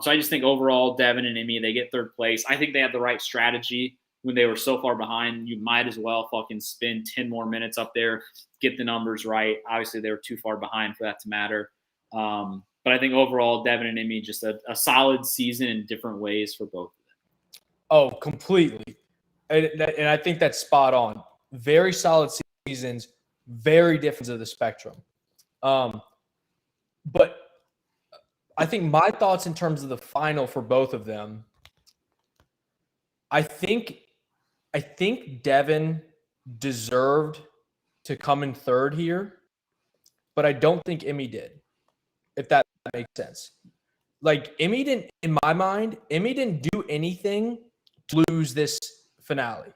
So I just think overall, Devin and Emmy, they get third place. I think they had the right strategy when they were so far behind. You might as well fucking spend 10 more minutes up there, get the numbers right. Obviously, they were too far behind for that to matter. But I think overall, Devin and Emmy, just a solid season in different ways for both of them. Oh, completely. And I think that's spot on. Very solid seasons, very different of the spectrum. But I think my thoughts in terms of the final for both of them, I think Devin deserved to come in third here, but I don't think Emmy did, if that makes sense. Like Emmy didn't, in my mind, Emmy didn't do anything to lose this finale.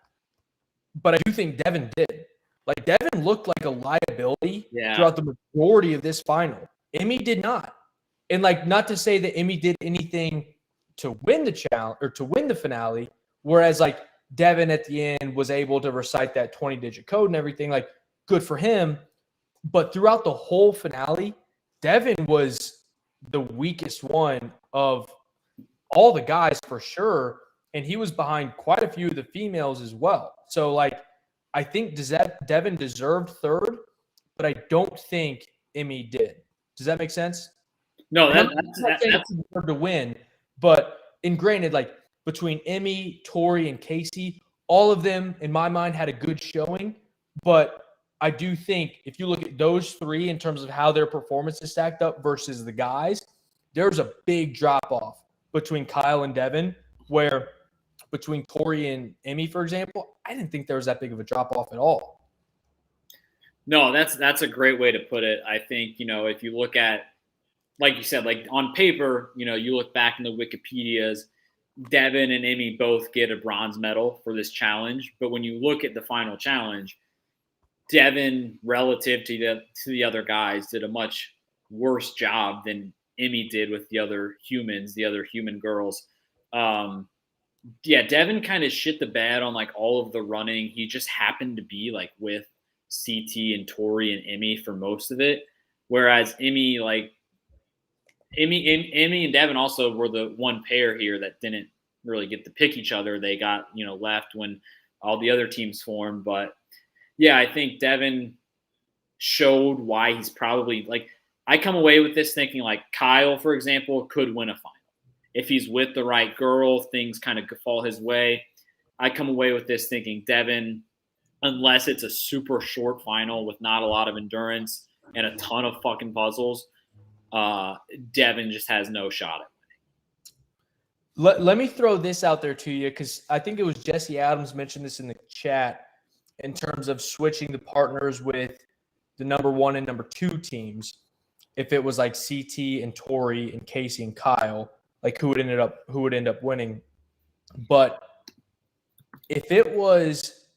But I do think Devin did. Like Devin looked like a liability throughout the majority of this final. Emmy did not. And like not to say that Emmy did anything to win the challenge or to win the finale, whereas like Devin at the end was able to recite that 20-digit code and everything, like good for him. But throughout the whole finale, Devin was the weakest one of all the guys for sure. And he was behind quite a few of the females as well. So, like, I think Devin deserved third, but I don't think Emmy did. Does that make sense? No, that's deserved to win. But, and granted, like, between Emmy, Tori, and Casey, all of them, in my mind, had a good showing. But I do think if you look at those three in terms of how their performances stacked up versus the guys, there's a big drop-off between Kyle and Devin, where between Tori and Emmy, for example, I didn't think there was that big of a drop-off at all. No, that's a great way to put it. I think, you know, if you look at, like you said, like on paper, you know, you look back in the Wikipedias, Devin and Emmy both get a bronze medal for this challenge. But when you look at the final challenge, Devin, relative to the other guys, did a much worse job than Emmy did with the other humans, the other human girls. Yeah, Devin kind of shit the bed on like all of the running. He just happened to be like with CT and Tori and Emmy for most of it. Whereas Emmy and Devin also were the one pair here that didn't really get to pick each other. They got, you know, left when all the other teams formed. But yeah, I think Devin showed why he's probably like, I come away with this thinking like Kyle, for example, could win a final. If he's with the right girl, things kind of fall his way. I come away with this thinking Devin, unless it's a super short final with not a lot of endurance and a ton of fucking puzzles, Devin just has no shot at winning. Let me throw this out there to you because I think it was Jesse Adams mentioned this in the chat in terms of switching the partners with the number 1 and number 2 teams. If it was like CT and Tori and Casey and Kyle, like who would end up winning. But if it was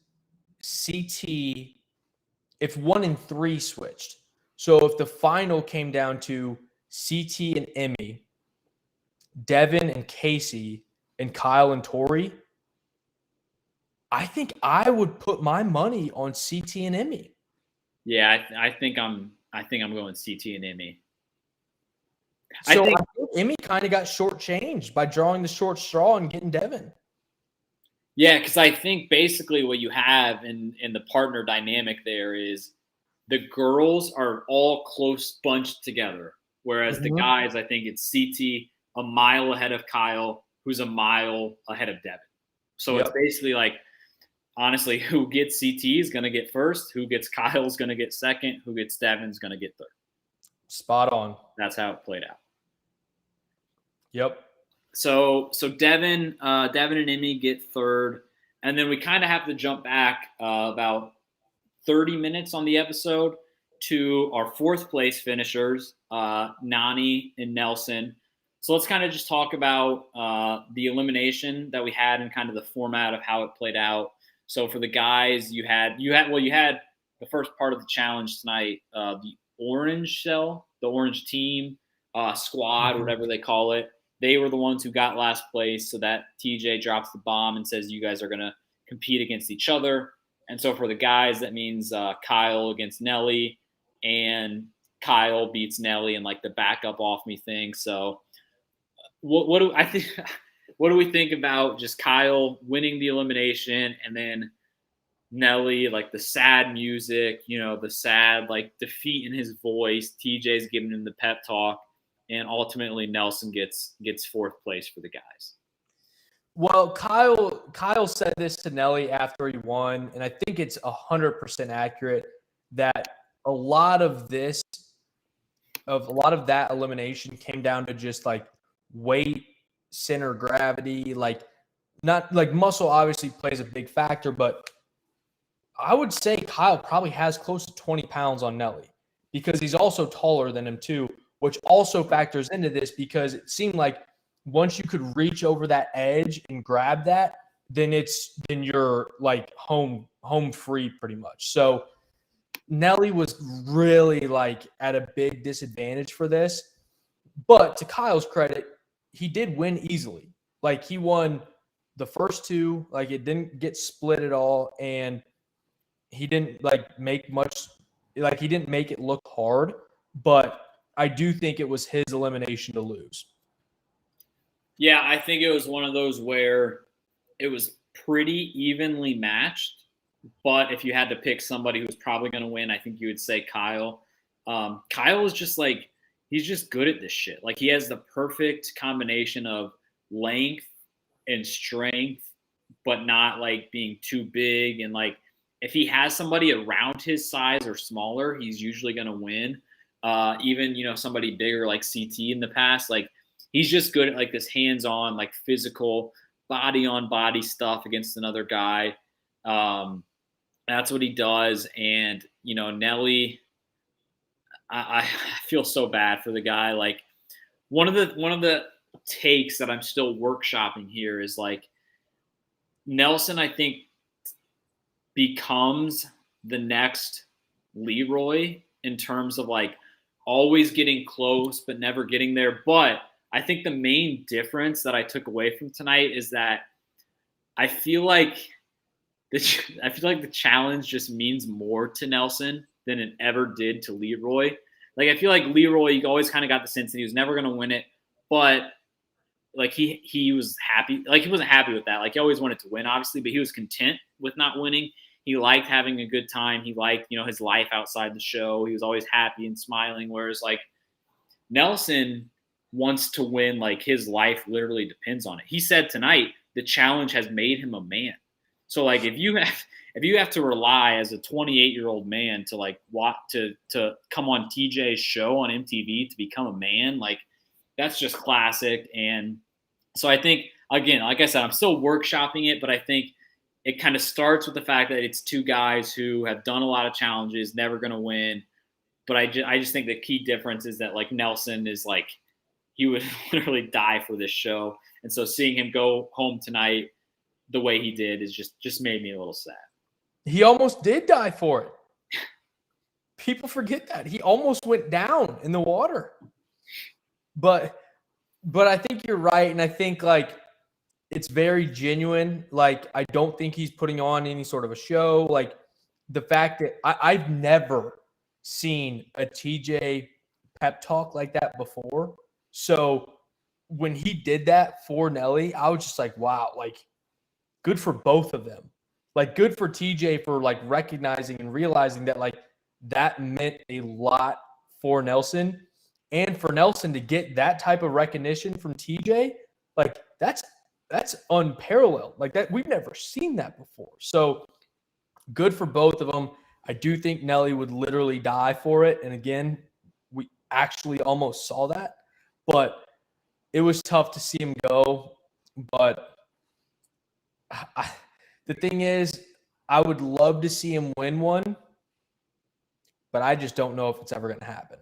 CT, if 1 and 3 switched, so if the final came down to CT and Emmy, Devin and Casey, and Kyle and Tori, I think I would put my money on CT and Emmy. Yeah, I think I'm going CT and Emmy. So I think Emmy kind of got shortchanged by drawing the short straw and getting Devin. Yeah, because I think basically what you have in the partner dynamic there is the girls are all close bunched together, whereas the guys, I think it's CT a mile ahead of Kyle, who's a mile ahead of Devin. So it's basically like, honestly, who gets CT is going to get first, who gets Kyle is going to get second, who gets Devin is going to get third. Spot on. That's how it played out. Yep. So Devin and Emmy get third, and then we kind of have to jump back about 30 minutes on the episode to our fourth place finishers, Nani and Nelson. So let's kind of just talk about the elimination that we had and kind of the format of how it played out. So for the guys, you had the first part of the challenge tonight, the orange team, squad, whatever they call it. They were the ones who got last place. So that TJ drops the bomb and says, you guys are going to compete against each other. And so for the guys, that means Kyle against Nelly, and Kyle beats Nelly in like the backup off me thing. So what do I think? What do we think about just Kyle winning the elimination, and then Nelly, like the sad music, the sad like defeat in his voice. TJ's giving him the pep talk, and ultimately Nelson gets fourth place for the guys. Well, Kyle said this to Nelly after he won, and I think it's 100% accurate that a lot of that elimination came down to just like weight, center of gravity, like not like muscle obviously plays a big factor, but I would say Kyle probably has close to 20 pounds on Nelly because he's also taller than him too, which also factors into this because it seemed like once you could reach over that edge and grab that, then you're like home free pretty much. So Nelly was really like at a big disadvantage for this. But to Kyle's credit, he did win easily. Like he won the first two, like it didn't get split at all, and he didn't like make much, like he didn't make it look hard, but I do think it was his elimination to lose. Yeah, I think it was one of those where it was pretty evenly matched, but if you had to pick somebody who's probably going to win, I think you would say Kyle. Kyle is just like, he's just good at this shit. Like he has the perfect combination of length and strength, but not like being too big. And like, if he has somebody around his size or smaller, he's usually going to win. Even, somebody bigger like CT in the past, like he's just good at like this hands-on, like physical body on body stuff against another guy. That's what he does. And, Nelly, I feel so bad for the guy. Like one of the takes that I'm still workshopping here is like Nelson, I think, becomes the next Leroy in terms of like always getting close but never getting there. But I think the main difference that I took away from tonight is that I feel like the challenge just means more to Nelson than it ever did to Leroy. Like I feel like Leroy, you always kind of got the sense that he was never going to win it, but like he was happy. Like he wasn't happy with that. Like he always wanted to win, obviously, but he was content with not winning. He liked having a good time. He liked, his life outside the show. He was always happy and smiling. Whereas like Nelson wants to win, like his life literally depends on it. He said tonight the challenge has made him a man. So like if you have to rely as a 28-year-old man to like to come on TJ's show on MTV to become a man, like that's just classic. And so I think, again, like I said, I'm still workshopping it, but I think it kind of starts with the fact that it's two guys who have done a lot of challenges, never going to win. But I just think the key difference is that like Nelson is like, he would literally die for this show. And so seeing him go home tonight the way he did is just made me a little sad. He almost did die for it. People forget that. He almost went down in the water. But I think you're right. And I think like it's very genuine. Like I don't think he's putting on any sort of a show. Like the fact that I've never seen a TJ pep talk like that before. So when he did that for Nelly, I was just like, wow, like good for both of them. Like good for TJ for like recognizing and realizing that like that meant a lot for Nelson, and for Nelson to get that type of recognition from TJ, like that's unparalleled. Like that, we've never seen that before. So good for both of them. I do think Nelly would literally die for it. And again, we actually almost saw that. But it was tough to see him go, but the thing is, I would love to see him win one, but I just don't know if it's ever going to happen.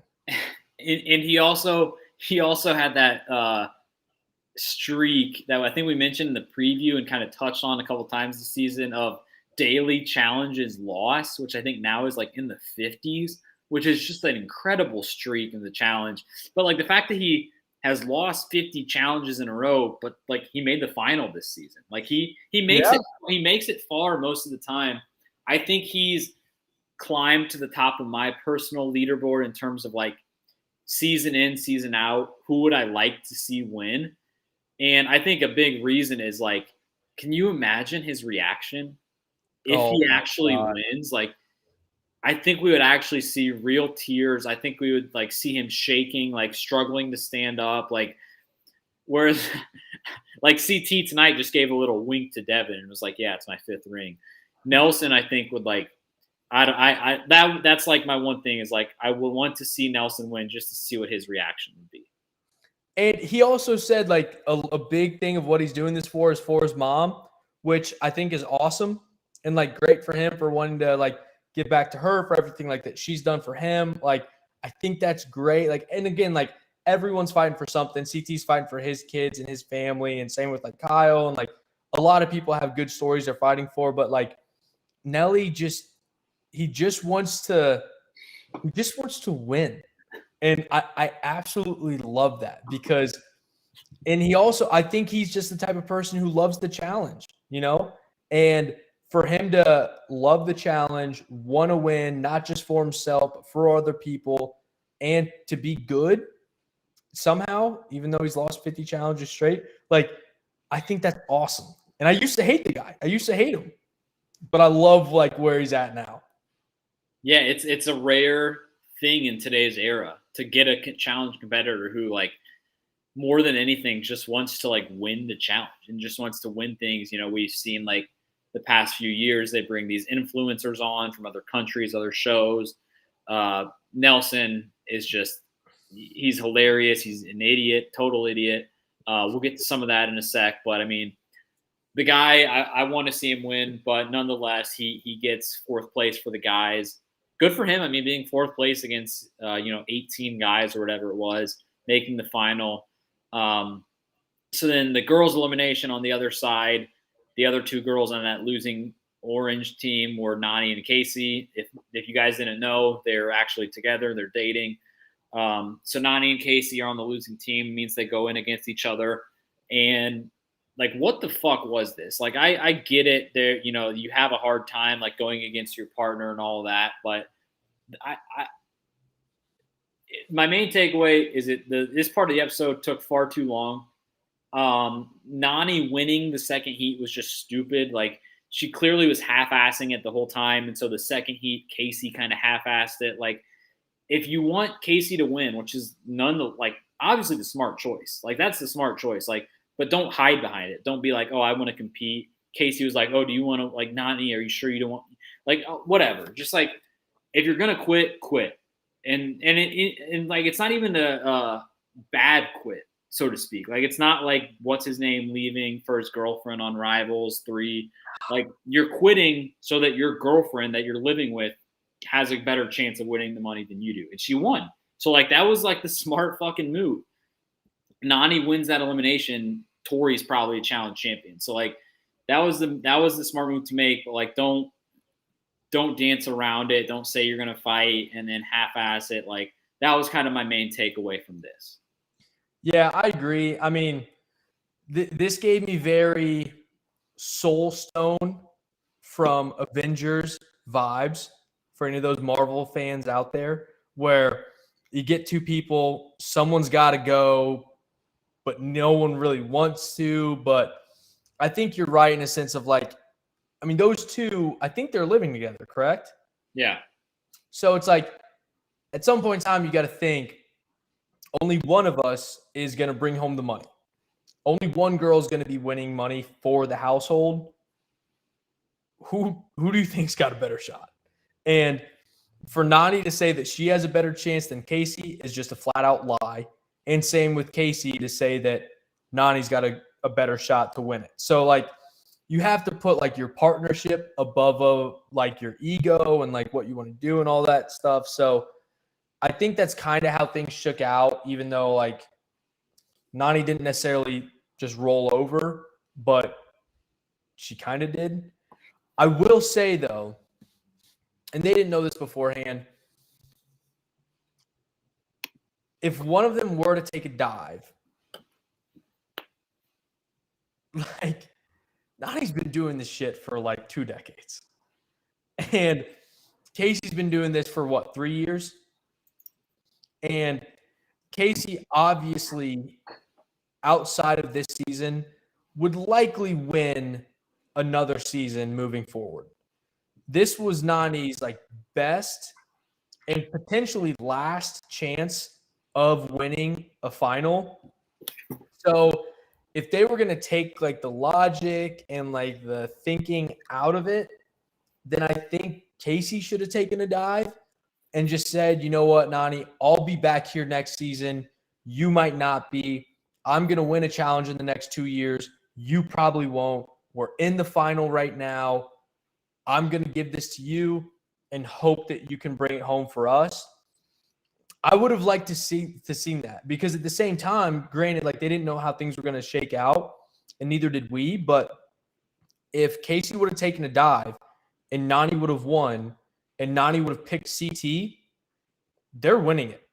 And he also had that streak that I think we mentioned in the preview and kind of touched on a couple times this season of daily challenges lost, which I think now is like in the 50s, which is just an incredible streak in the challenge. But like the fact that he has lost 50 challenges in a row, but like he made the final this season. Like he makes it far most of the time. I think he's climbed to the top of my personal leaderboard in terms of like season in, season out. Who would I like to see win? And I think a big reason is like, can you imagine his reaction if he actually wins? Like, I think we would actually see real tears. I think we would like see him shaking, like struggling to stand up. Like, whereas like CT tonight just gave a little wink to Devin and was like, yeah, it's my 5th ring. Nelson, I think, would like, that's like my one thing is like, I would want to see Nelson win just to see what his reaction would be. And he also said like a big thing of what he's doing this for is for his mom, which I think is awesome and like great for him for wanting to like give back to her for everything like that she's done for him. Like, I think that's great. Like, and again, like everyone's fighting for something. CT's fighting for his kids and his family, and same with like Kyle, and like a lot of people have good stories they're fighting for, but like Nelly he just wants to win. And I absolutely love that because, and he also, I think he's just the type of person who loves the challenge, you know, and for him to love the challenge, want to win, not just for himself, but for other people, and to be good somehow, even though he's lost 50 challenges straight, like, I think that's awesome. And I used to hate the guy. I used to hate him, but I love like where he's at now. Yeah, it's a rare thing in today's era to get a challenge competitor who like more than anything just wants to like win the challenge and just wants to win things. You know, we've seen like the past few years, they bring these influencers on from other countries, other shows. Nelson is just, he's hilarious. He's an idiot, total idiot. We'll get to some of that in a sec, but I mean, the guy, I want to see him win, but nonetheless, he gets 4th place for the guys. Good for him. I mean, being 4th place against 18 guys or whatever it was, making the final. So then the girls' elimination on the other side, the other 2 girls on that losing orange team were Nani and Casey. If you guys didn't know, they're actually together. They're dating. So Nani and Casey are on the losing team, means they go in against each other. And like, what the fuck was this? Like, I get it. There, you have a hard time like going against your partner and all of that, but my main takeaway is this part of the episode took far too long. Nani winning the second heat was just stupid. Like, she clearly was half-assing it the whole time, and so the second heat, Casey kind of half-assed it. Like, if you want Casey to win, which is obviously the smart choice. Like, that's the smart choice. Like, but don't hide behind it. Don't be like, oh, I want to compete. Casey was like, oh, do you want to, like, Nani, are you sure you don't want, like, whatever. Just like, if you're going to quit, quit. And like, it's not even a bad quit, so to speak. Like, it's not like what's his name leaving for his girlfriend on Rivals 3. Like, you're quitting so that your girlfriend that you're living with has a better chance of winning the money than you do. And she won. So like, that was like the smart fucking move. Nani wins that elimination. Tori's probably a challenge champion. So like, that was the smart move to make. But like, don't dance around it. Don't say you're gonna fight and then half-ass it. Like, that was kind of my main takeaway from this. Yeah, I agree. I mean, this gave me very Soul Stone from Avengers vibes for any of those Marvel fans out there, where you get 2 people, someone's got to go, but no one really wants to. But I think you're right in a sense of like, I mean, those 2, I think they're living together, correct? Yeah. So it's like, at some point in time, you got to think, only one of us is going to bring home the money. Only one girl is going to be winning money for the household. Who do you think's got a better shot? And for Nani to say that she has a better chance than Casey is just a flat out lie. and same with Casey to say that Nani's got a better shot to win it. So like you have to put like your partnership above like your ego and like what you want to do and all that stuff. So I think that's kind of how things shook out, even though like Nani didn't necessarily just roll over, but she kind of did. I will say though, and they didn't know this beforehand, if one of them were to take a dive, like Nani's been doing this shit for like 2 decades. And Casey's been doing this for what, 3 years? And Casey obviously outside of this season would likely win another season moving forward. This was Nani's like best and potentially last chance of winning a final. So if they were going to take like the logic and like the thinking out of it, then I think Casey should have taken a dive and just said, you know what, Nani, I'll be back here next season. You might not be. I'm going to win a challenge in the next 2 years. You probably won't. We're in the final right now. I'm going to give this to you and hope that you can bring it home for us. I would have liked to see that because at the same time, granted, like they didn't know how things were going to shake out, and neither did we. But if Casey would have taken a dive and Nani would have won and Nani would have picked CT, they're winning it.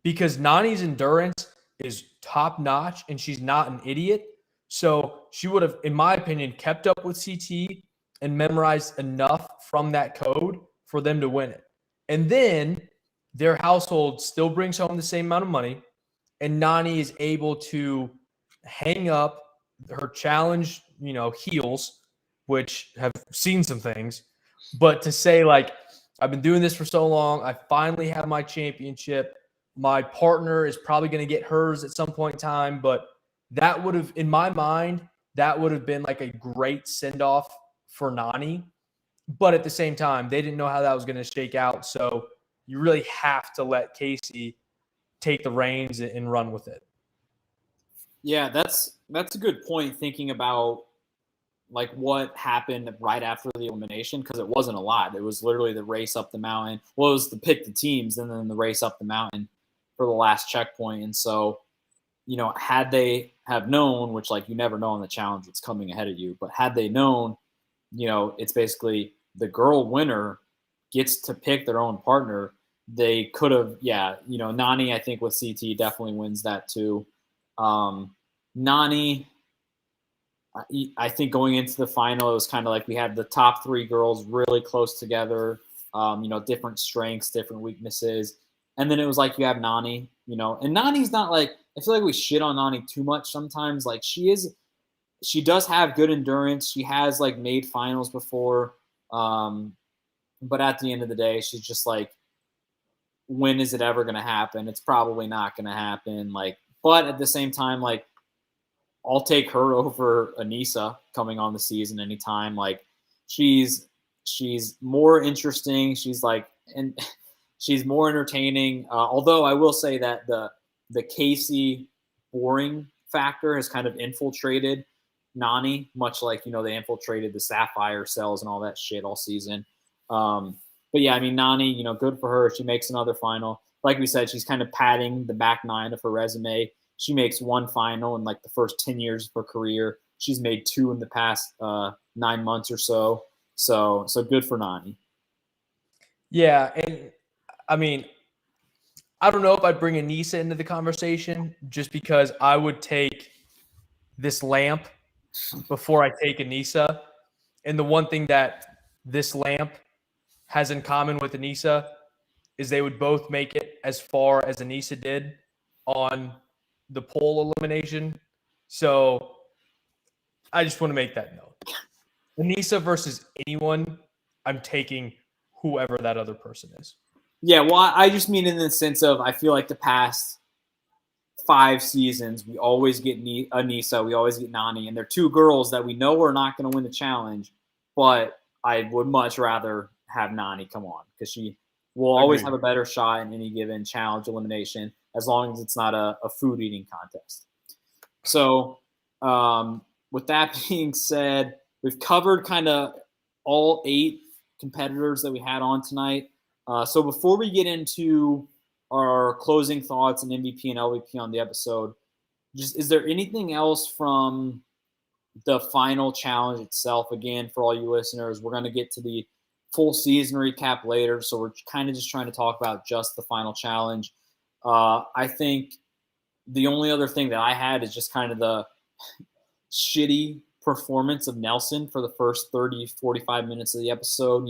Because Nani's endurance is top notch and she's not an idiot. So she would have, in my opinion, kept up with CT and memorized enough from that code for them to win it. And then their household still brings home the same amount of money, and Nani is able to hang up her challenge, heels, which have seen some things, but to say like, I've been doing this for so long, I finally have my championship. My partner is probably going to get hers at some point in time, but that would have, in my mind, that would have been like a great send-off for Nani. But at the same time, they didn't know how that was going to shake out. So you really have to let Casey take the reins and run with it. Yeah, that's a good point, thinking about like what happened right after the elimination, because it wasn't a lot. It was literally the race up the mountain. Well, it was to pick the teams and then the race up the mountain for the last checkpoint. And so, had they have known, which like you never know on the challenge that's coming ahead of you, but had they known, it's basically the girl winner gets to pick their own partner. They could have, Nani, I think with CT definitely wins that too. Nani, I think going into the final, it was kind of like we had the top 3 girls really close together, different strengths, different weaknesses. And then it was like you have Nani, and Nani's not like, I feel like we shit on Nani too much sometimes. Like she does have good endurance. She has like made finals before. But at the end of the day, she's just like, when is it ever going to happen? It's probably not going to happen. Like, but at the same time, like, I'll take her over Anissa coming on the season anytime. Like, she's more interesting. She's like, and she's more entertaining. Although I will say that the Casey boring factor has kind of infiltrated Nani, much like, they infiltrated the Sapphire cells and all that shit all season. But yeah, I mean, Nani, good for her. She makes another final. Like we said, she's kind of padding the back 9 of her resume. She makes 1 final in like the first 10 years of her career. She's made 2 in the past 9 months or so. So good for Nani. Yeah, and I mean, I don't know if I'd bring Anissa into the conversation just because I would take this lamp before I take Anissa. And the one thing that this lamp has in common with Anissa is they would both make it as far as Anissa did on the pole elimination. So I just want to make that note. Anissa versus anyone, I'm taking whoever that other person is. Yeah, well, I just mean in the sense of, I feel like the past 5 seasons, we always get Anissa, we always get Nani, and they're 2 girls that we know are not going to win the challenge, but I would much rather have Nani come on because she will always have a better shot in any given challenge elimination. as long as it's not a food eating contest. So with that being said, we've covered kind of all 8 competitors that we had on tonight. So before we get into our closing thoughts and MVP and LVP on the episode, just is there anything else from the final challenge itself? Again, for all you listeners, we're going to get to the full season recap later, so we're kind of just trying to talk about just the final challenge. I think the only other thing that I had is just kind of the shitty performance of Nelson for the first 30, 45 minutes of the episode.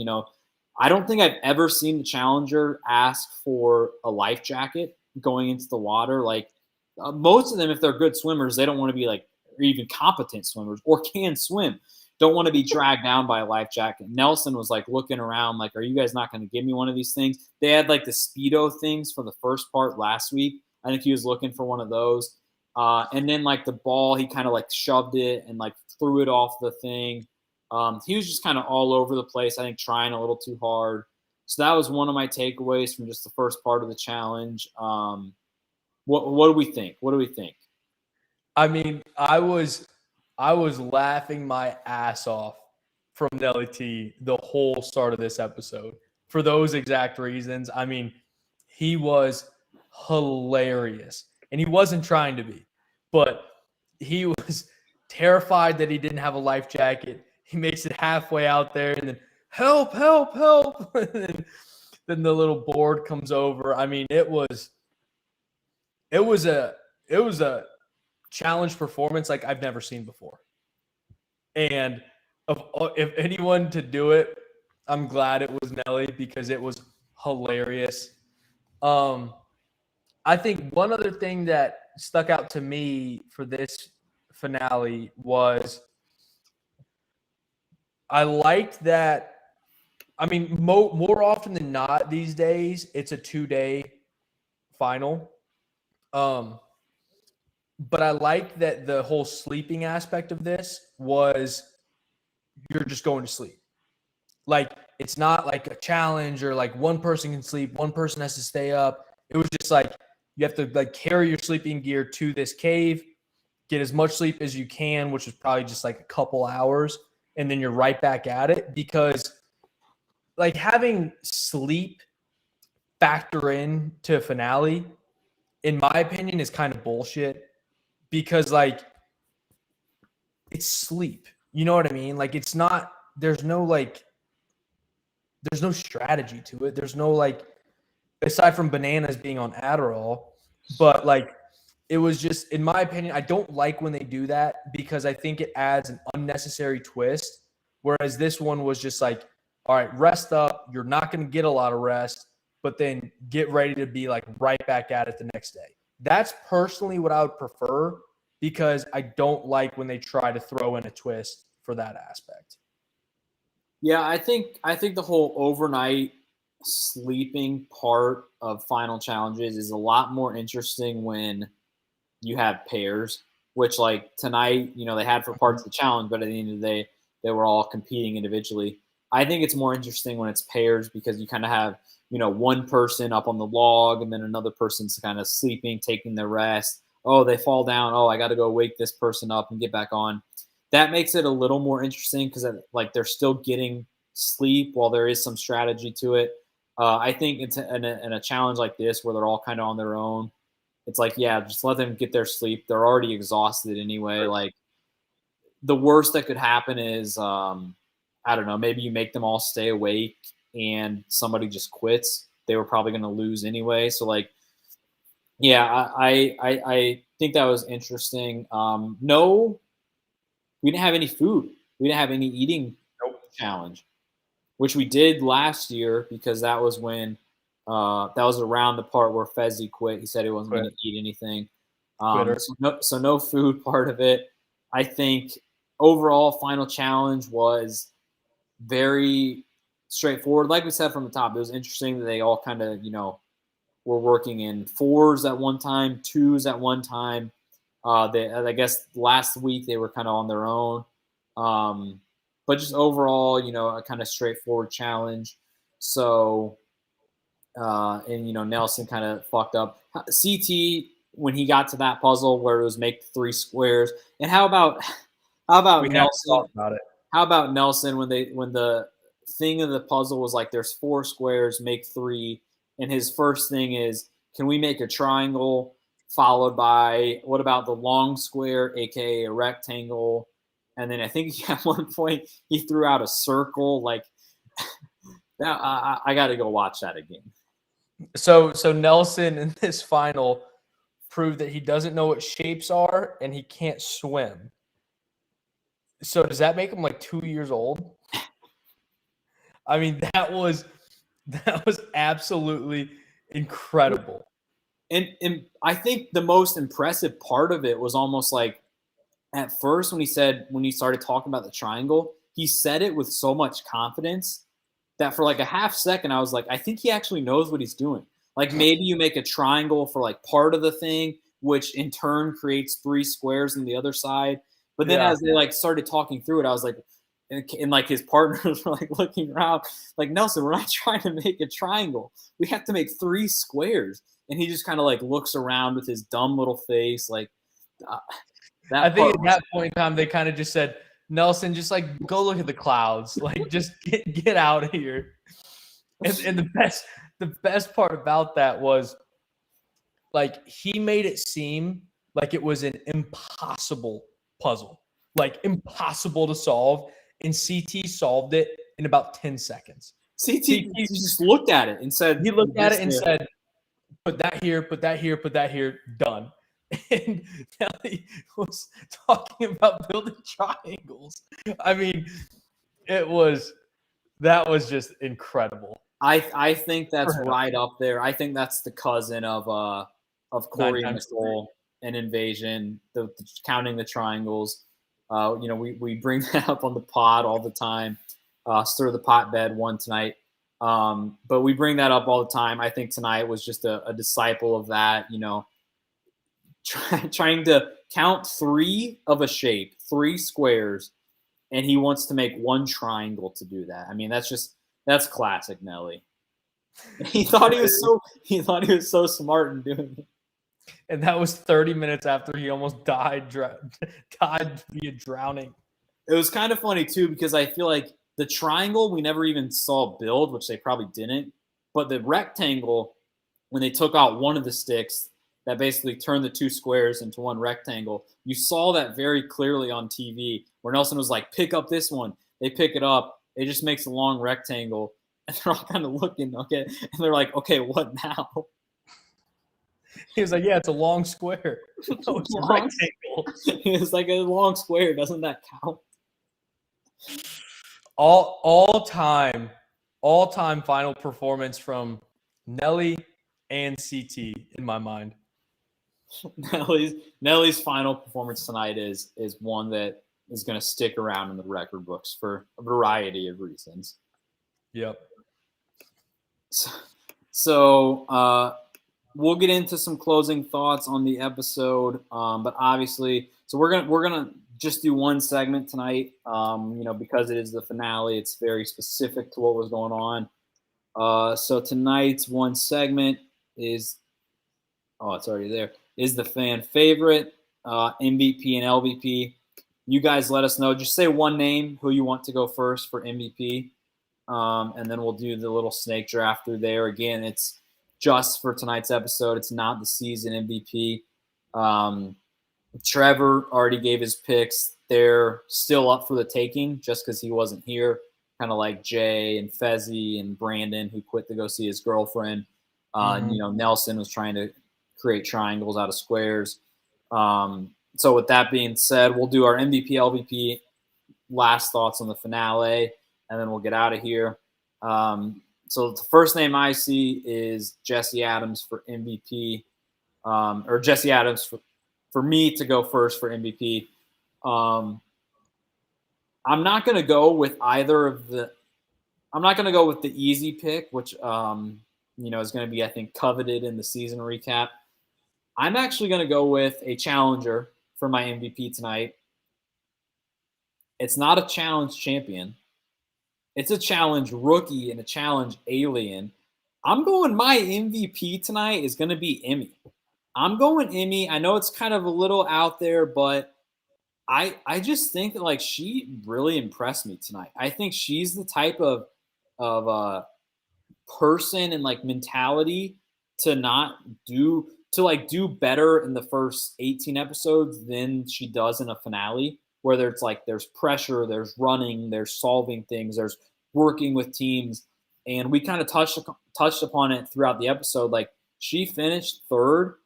I don't think I've ever seen the challenger ask for a life jacket going into the water. Like most of them, if they're good swimmers, they don't want to be like, or even competent swimmers or can swim, don't want to be dragged down by a life jacket. Nelson was like looking around like, are you guys not going to give me one of these things? They had like the Speedo things for the first part last week. I think he was looking for one of those. And then like the ball, he kind of like shoved it and like threw it off the thing. He was just kind of all over the place, I think trying a little too hard. So that was one of my takeaways from just the first part of the challenge. What do we think? What do we think? I mean, I was laughing my ass off from Nelly T the whole start of this episode for those exact reasons. I mean, he was hilarious, and he wasn't trying to be, but he was terrified that he didn't have a life jacket. He makes it halfway out there, and then help, help, help. And then the little board comes over. I mean, it was a challenge performance like I've never seen before. And if anyone to do it, I'm glad it was Nelly because it was hilarious. I think one other thing that stuck out to me for this finale was I liked that. I mean, more often than not these days, it's a 2-day final. But I like that the whole sleeping aspect of this was you're just going to sleep. Like, it's not like a challenge or like one person can sleep, one person has to stay up. It was just like you have to like carry your sleeping gear to this cave, get as much sleep as you can, which is probably just like a couple hours, and then you're right back at it. Because like having sleep factor in to a finale, in my opinion, is kind of bullshit. Because like it's sleep, you know what I mean? Like it's not, there's no strategy to it. There's no like, aside from bananas being on Adderall, but like it was just, in my opinion, I don't like when they do that because I think it adds an unnecessary twist. Whereas this one was just like, all right, rest up. You're not going to get a lot of rest, but then get ready to be like right back at it the next day. That's personally what I would prefer, because I don't like when they try to throw in a twist for that aspect. Yeah, I think the whole overnight sleeping part of final challenges is a lot more interesting when you have pairs, which like tonight, they had for parts of the challenge, but at the end of the day, they were all competing individually. I think it's more interesting when it's pairs because you kind of have, one person up on the log and then another person's kind of sleeping, taking their rest. Oh, they fall down. Oh, I got to go wake this person up and get back on. That makes it a little more interesting because like they're still getting sleep while there is some strategy to it. I think it's in a challenge like this where they're all kind of on their own. It's like, yeah, just let them get their sleep. They're already exhausted anyway. Right. Like the worst that could happen is, I don't know, maybe you make them all stay awake and somebody just quits. They were probably going to lose anyway. So like, yeah, I think that was interesting. No, we didn't have any food. We didn't have any eating challenge, which we did last year because that was when that was around the part where Fezzi quit. He said he wasn't going to eat anything. So no food part of it. I think overall final challenge was very straightforward. Like we said from the top, it was interesting that they all kind of, were working in 4s at one time, 2s at one time. I guess last week they were kind of on their own. But just overall, a kind of straightforward challenge. So and Nelson kind of fucked up. CT when he got to that puzzle where it was make 3 squares, and how about We have to Nelson? talk about it. How about Nelson when the thing of the puzzle was like there's 4 squares, make 3, and his first thing is, can we make a triangle followed by what about the long square, aka a rectangle? And then I think at one point he threw out a circle. Like that, I got to go watch that again. So Nelson in this final proved that he doesn't know what shapes are and he can't swim. So does that make him like 2 years old? I mean, that was absolutely incredible. And I think the most impressive part of it was almost like at first when he started talking about the triangle, he said it with so much confidence that for like a half second, I was like, I think he actually knows what he's doing. Like maybe you make a triangle for like part of the thing, which in turn creates 3 squares on the other side. But then as they like started talking through it, I was like, and like his partners were like looking around, like, Nelson, we're not trying to make a triangle. We have to make 3 squares. And he just kind of like looks around with his dumb little face. Like I think at that point in time, they kind of just said, Nelson, just like go look at the clouds. Like just get out of here. And the best part about that was like he made it seem like it was an impossible puzzle, like impossible to solve. And CT solved it in about 10 seconds. CT just looked at it and said, he looked at it and said, put that here, put that here, put that here, done. And Kelly was talking about building triangles. I mean, that was just incredible. I think that's right up there. I think that's the cousin of Corey and Nicole and Invasion, the counting the triangles. We bring that up on the pod all the time. Stir the pot bed one tonight. But we bring that up all the time. I think tonight was just a disciple of that, trying to count 3 of a shape, 3 squares, and he wants to make 1 triangle to do that. I mean, that's classic Nelly. He thought he was so smart in doing it. And that was 30 minutes after he almost died via drowning. It was kind of funny too, because I feel like the triangle we never even saw build, which they probably didn't. But the rectangle, when they took out one of the sticks that basically turned the 2 squares into 1 rectangle, you saw that very clearly on TV where Nelson was like, pick up this one. They pick it up. It just makes a long rectangle. And they're all kind of looking, okay. And they're like, okay, what now? He was like, yeah, it's a long square. No, it's a rectangle. It's like a long square. Doesn't that count? All-time final performance from Nelly and CT in my mind. Nelly's final performance tonight is one that is going to stick around in the record books for a variety of reasons. Yep. So we'll get into some closing thoughts on the episode, but obviously, so we're gonna just do one segment tonight. Because it is the finale, it's very specific to what was going on. So tonight's one segment is, it's already there, is the fan favorite, MVP and LVP. You guys let us know. Just say one name who you want to go first for MVP, and then we'll do the little snake draft through there. Again, it's just for tonight's episode. It's not the season MVP. Trevor already gave his picks. They're still up for the taking just because he wasn't here, kind of like Jay and Fezzi and Brandon, who quit to go see his girlfriend. Nelson was trying to create triangles out of squares. So with that being said, we'll do our MVP, LVP, last thoughts on the finale, and then we'll get out of here. So the first name I see is Jesse Adams for MVP, or Jesse Adams for me to go first for MVP. I'm not going to go with either of the – I'm not going to go with the easy pick, which, is going to be, I think, coveted in the season recap. I'm actually going to go with a challenger for my MVP tonight. It's not a challenge champion. It's a challenge rookie and a challenge alien. I'm going my MVP tonight is going to be Emmy. I'm going Emmy. I know it's kind of a little out there, but I just think that like she really impressed me tonight. I think she's the type of person and like mentality to not do to like do better in the first 18 episodes than she does in a finale, where it's like there's pressure, there's running, there's solving things, there's working with teams. And we kind of touched upon it throughout the episode. Like she finished third,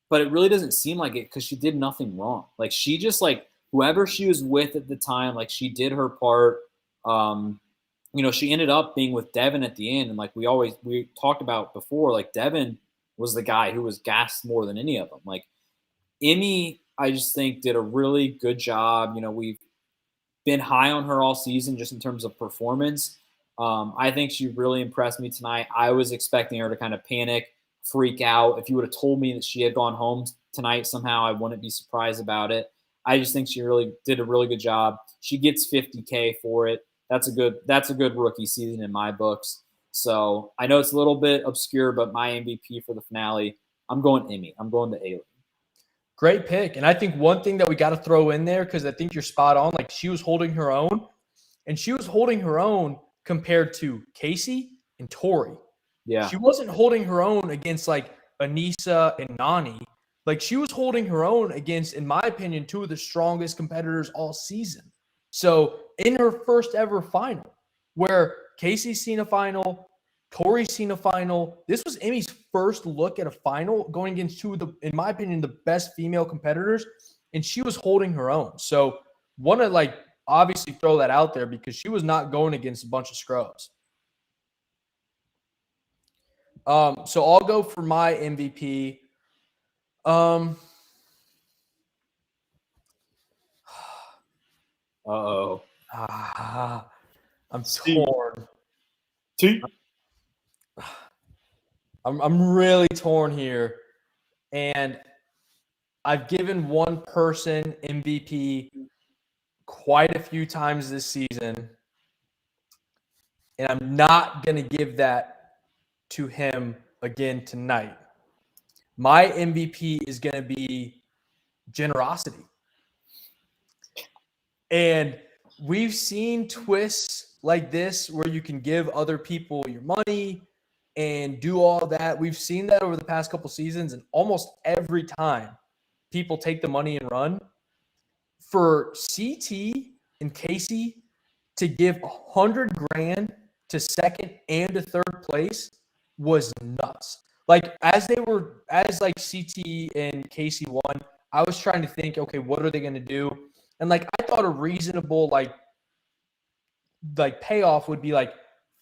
but it really doesn't seem like it because she did nothing wrong. Like she just like whoever she was with at the time, like she did her part. She ended up being with Devin at the end, and like we talked about before, like Devin was the guy who was gassed more than any of them. Like Emmy, I just think did a really good job. We've been high on her all season just in terms of performance. I think she really impressed me tonight. I was expecting her to kind of panic, freak out. If you would have told me that she had gone home tonight somehow, I wouldn't be surprised about it. I just think she really did a really good job. She gets $50K for it. That's a good rookie season in my books. So I know it's a little bit obscure, but my MVP for the finale, I'm going Emmy. I'm going to Aileen. Great pick. And I think one thing that we got to throw in there, because I think you're spot on, like she was holding her own, and she was holding her own compared to Casey and Tori. Yeah. She wasn't holding her own against like Anissa and Nani. Like she was holding her own against, in my opinion, two of the strongest competitors all season. So in her first ever final, where Casey's seen a final, Tori's seen a final, this was Emmy's first look at a final going against two of the, in my opinion, the best female competitors, and she was holding her own. So want to like obviously throw that out there because she was not going against a bunch of scrubs. So I'll go for my MVP. Uh-oh. I'm torn. T. I'm really torn here. And I've given one person MVP quite a few times this season. And I'm not going to give that to him again tonight. My MVP is going to be generosity. And we've seen twists like this where you can give other people your money and do all that. We've seen that over the past couple seasons, and almost every time people take the money and run. For CT and Casey to give $100,000 to second and to third place was nuts. Like as CT and Casey won, I was trying to think, okay, what are they going to do? And like I thought a reasonable like payoff would be like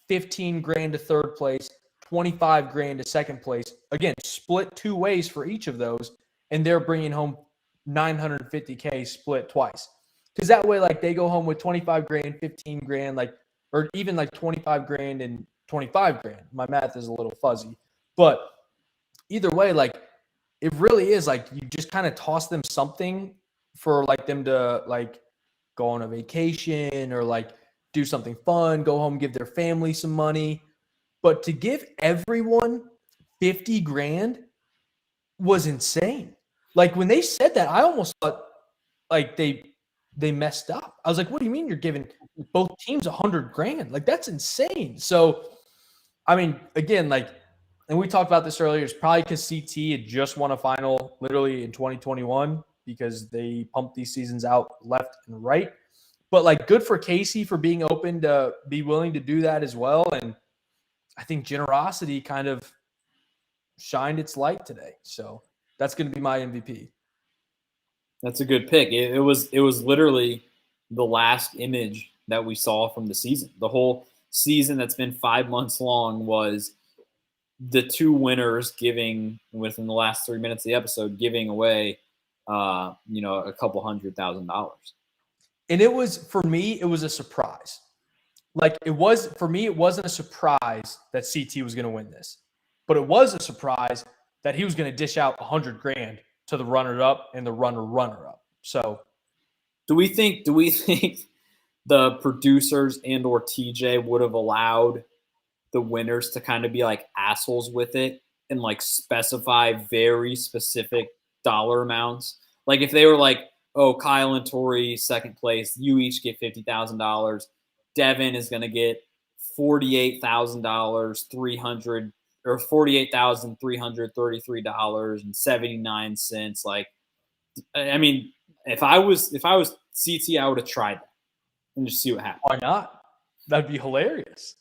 $15,000 to third place, $25,000 to second place. Again, split two ways for each of those, and they're bringing home $950K split twice. Because that way, like they go home with $25,000, $15,000, like, or even like $25,000 and $25,000. My math is a little fuzzy, but either way, like it really is like you just kind of toss them something for like them to like go on a vacation or like do something fun, go home, give their family some money. But to give everyone $50,000 was insane. Like when they said that, I almost thought like they messed up. I was like, what do you mean you're giving both teams $100,000? Like that's insane. So, I mean, again, like, and we talked about this earlier, it's probably because CT had just won a final literally in 2021 because they pumped these seasons out left and right. But like good for Casey for being open to be willing to do that as well. And I think generosity kind of shined its light today. So that's going to be my MVP. That's a good pick. It was literally the last image that we saw from the season. The whole season that's been 5 months long was the two winners giving within the last 3 minutes of the episode, giving away, a couple $100,000. And it was, for me, it was a surprise. Like it wasn't a surprise that CT was going to win this, but it was a surprise that he was going to dish out $100,000 to the runner-up and the runner-up. So, do we think the producers and or TJ would have allowed the winners to kind of be like assholes with it and like specify very specific dollar amounts. Like if they were like, oh, Kyle and Tori second place, you each get $50,000. Devin is going to get $48,000, 300 or $48,333.79. Like, I mean, if I was CT, I would have tried that and just see what happens. Why not? That'd be hilarious.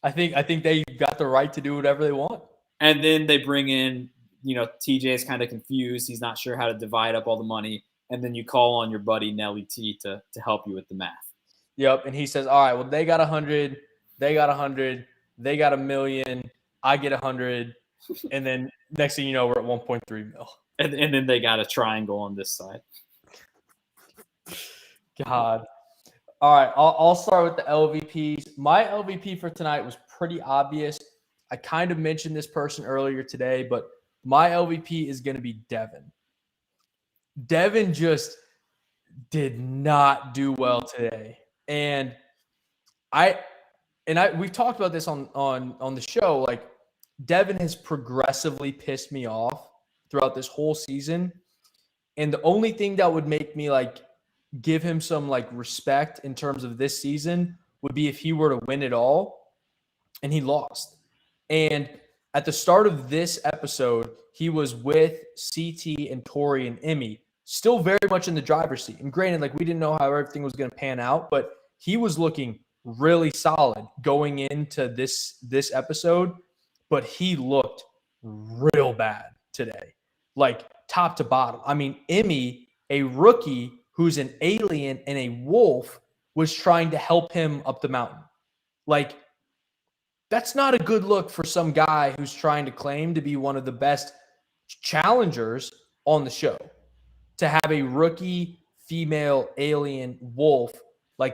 I think they got the right to do whatever they want. And then they bring in, TJ's kind of confused. He's not sure how to divide up all the money. And then you call on your buddy Nelly T to help you with the math. Yep. And he says, all right, well, they got 100, they got 100, they got $1 million, I get 100. And then next thing you know, we're at 1.3 mil. And then they got a triangle on this side. God. All right, I'll start with the LVPs. My LVP for tonight was pretty obvious. I kind of mentioned this person earlier today, but my LVP is going to be Devin. Devin just did not do well today. And we've talked about this on the show. Like, Devin has progressively pissed me off throughout this whole season. And the only thing that would make me give him some respect in terms of this season would be if he were to win it all, and he lost. And at the start of this episode, he was with CT and Tori and Emmy, still very much in the driver's seat. And granted, we didn't know how everything was going to pan out, but he was looking really solid going into this episode. But he looked real bad today, top to bottom. I mean, Emmy, a rookie who's an alien and a wolf, was trying to help him up the mountain. That's not a good look for some guy who's trying to claim to be one of the best challengers on the show. To have a rookie female alien wolf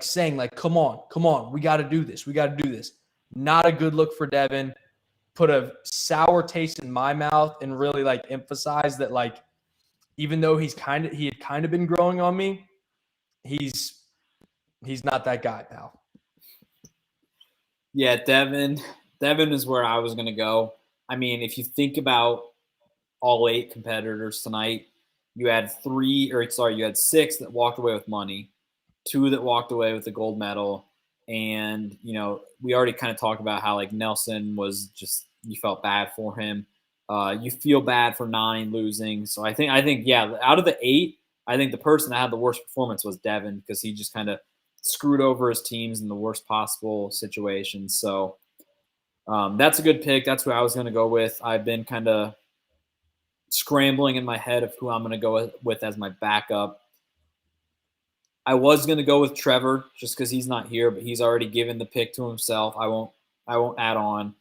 saying come on, we got to do this. We got to do this. Not a good look for Devin. Put a sour taste in my mouth and really emphasize that even though he had kind of been growing on me, he's not that guy, pal. Yeah, Devin is where I was going to go. I mean, if you think about all 8 competitors tonight, you had 6 that walked away with money, 2 that walked away with the gold medal. And, we already kind of talked about how Nelson was just, you felt bad for him. You feel bad for Nani losing. So I think, yeah, out of the 8, I think the person that had the worst performance was Devin, because he just kind of screwed over his teams in the worst possible situations. So that's a good pick. That's who I was going to go with. I've been kind of scrambling in my head of who I'm going to go with as my backup. I was going to go with Trevor just because he's not here, but he's already given the pick to himself. I won't add on.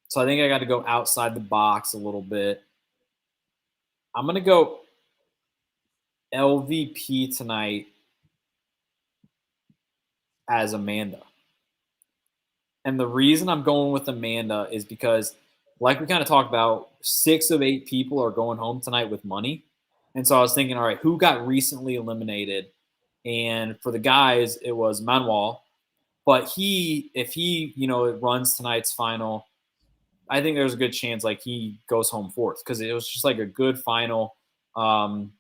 So I think I got to go outside the box a little bit. I'm going to go LVP tonight as Amanda. And the reason I'm going with Amanda is because, like we kind of talked about, 6 of 8 people are going home tonight with money. And so I was thinking, all right, who got recently eliminated? And for the guys, it was Manuel. But if he runs tonight's final, I think there's a good chance he goes home 4th, because it was just a good final. Kyle,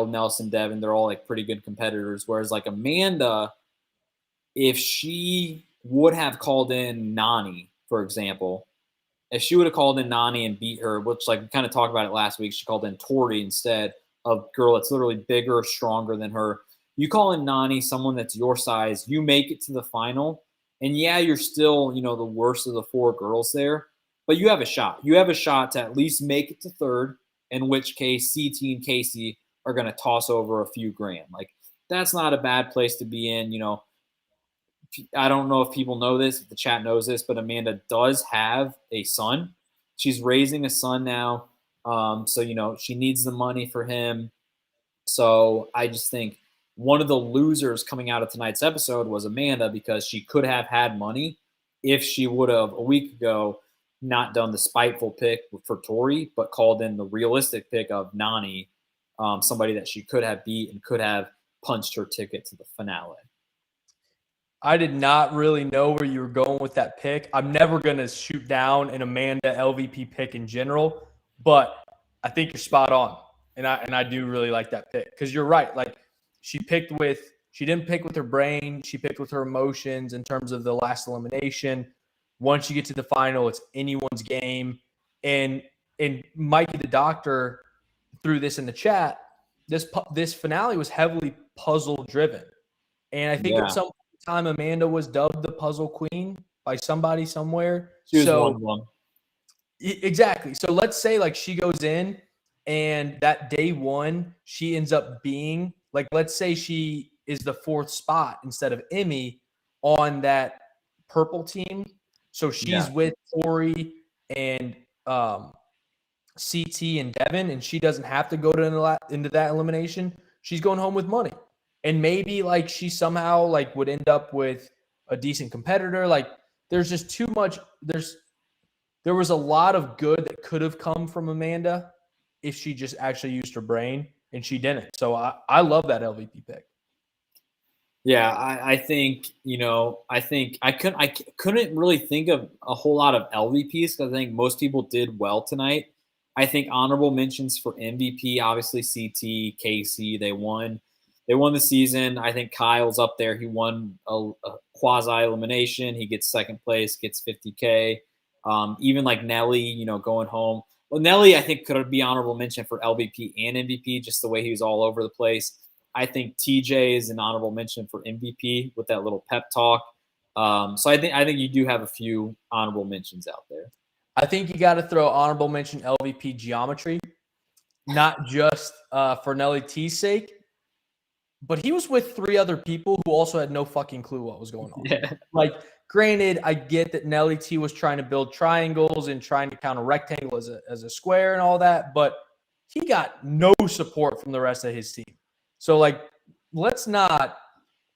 Nelson, Devin, they're all pretty good competitors. Whereas Amanda, if she would have called in Nani, for example, if she would have called in Nani and beat her, which we kind of talked about it last week, she called in Tori instead of girl that's literally bigger, stronger than her. You call in Nani, someone that's your size, you make it to the final, and yeah, you're still, the worst of the 4 girls there, but you have a shot. You have a shot to at least make it to 3rd, in which case CT and Casey are going to toss over a few grand. That's not a bad place to be in. I don't know if people know this, if the chat knows this, but Amanda does have a son. She's raising a son now. So, she needs the money for him. So I just think one of the losers coming out of tonight's episode was Amanda, because she could have had money if she would have a week ago not done the spiteful pick for Tori, but called in the realistic pick of Nani, somebody that she could have beat and could have punched her ticket to the finale. I did not really know where you were going with that pick. I'm never going to shoot down an Amanda LVP pick in general, but I think you're spot on. And I do really like that pick because you're right. Like she didn't pick with her brain. She picked with her emotions in terms of the last elimination. Once you get to the final, it's anyone's game. And Mikey the doctor threw this in the chat. This finale was heavily puzzle driven. And I think at some time Amanda was dubbed the puzzle queen by somebody somewhere. She was one of them. Exactly. So let's say like she goes in and that day one, she ends up being like, let's say she is the fourth spot instead of Emmy on that purple team. So she's with Tori and CT and Devin, and she doesn't have to go into that elimination. She's going home with money. And maybe like she somehow like would end up with a decent competitor. Like there's just too much. There was a lot of good that could have come from Amanda if she just actually used her brain, and she didn't. So I love that LVP pick. Yeah, I think I couldn't really think of a whole lot of LVPs because I think most people did well tonight. I think honorable mentions for MVP, obviously CT, Casey, they won the season. I think Kyle's up there. He won a quasi elimination. He gets second place, gets $50K. Even like Nelly, going home. Well, Nelly, I think could be honorable mention for LVP and MVP, just the way he was all over the place. I think TJ is an honorable mention for MVP with that little pep talk. So I think you do have a few honorable mentions out there. I think you got to throw honorable mention LVP geometry, not just for Nelly T's sake, but he was with three other people who also had no fucking clue what was going on. Yeah. Like, granted, I get that Nelly T was trying to build triangles and trying to count a rectangle as a square and all that, but he got no support from the rest of his team. So, like, let's not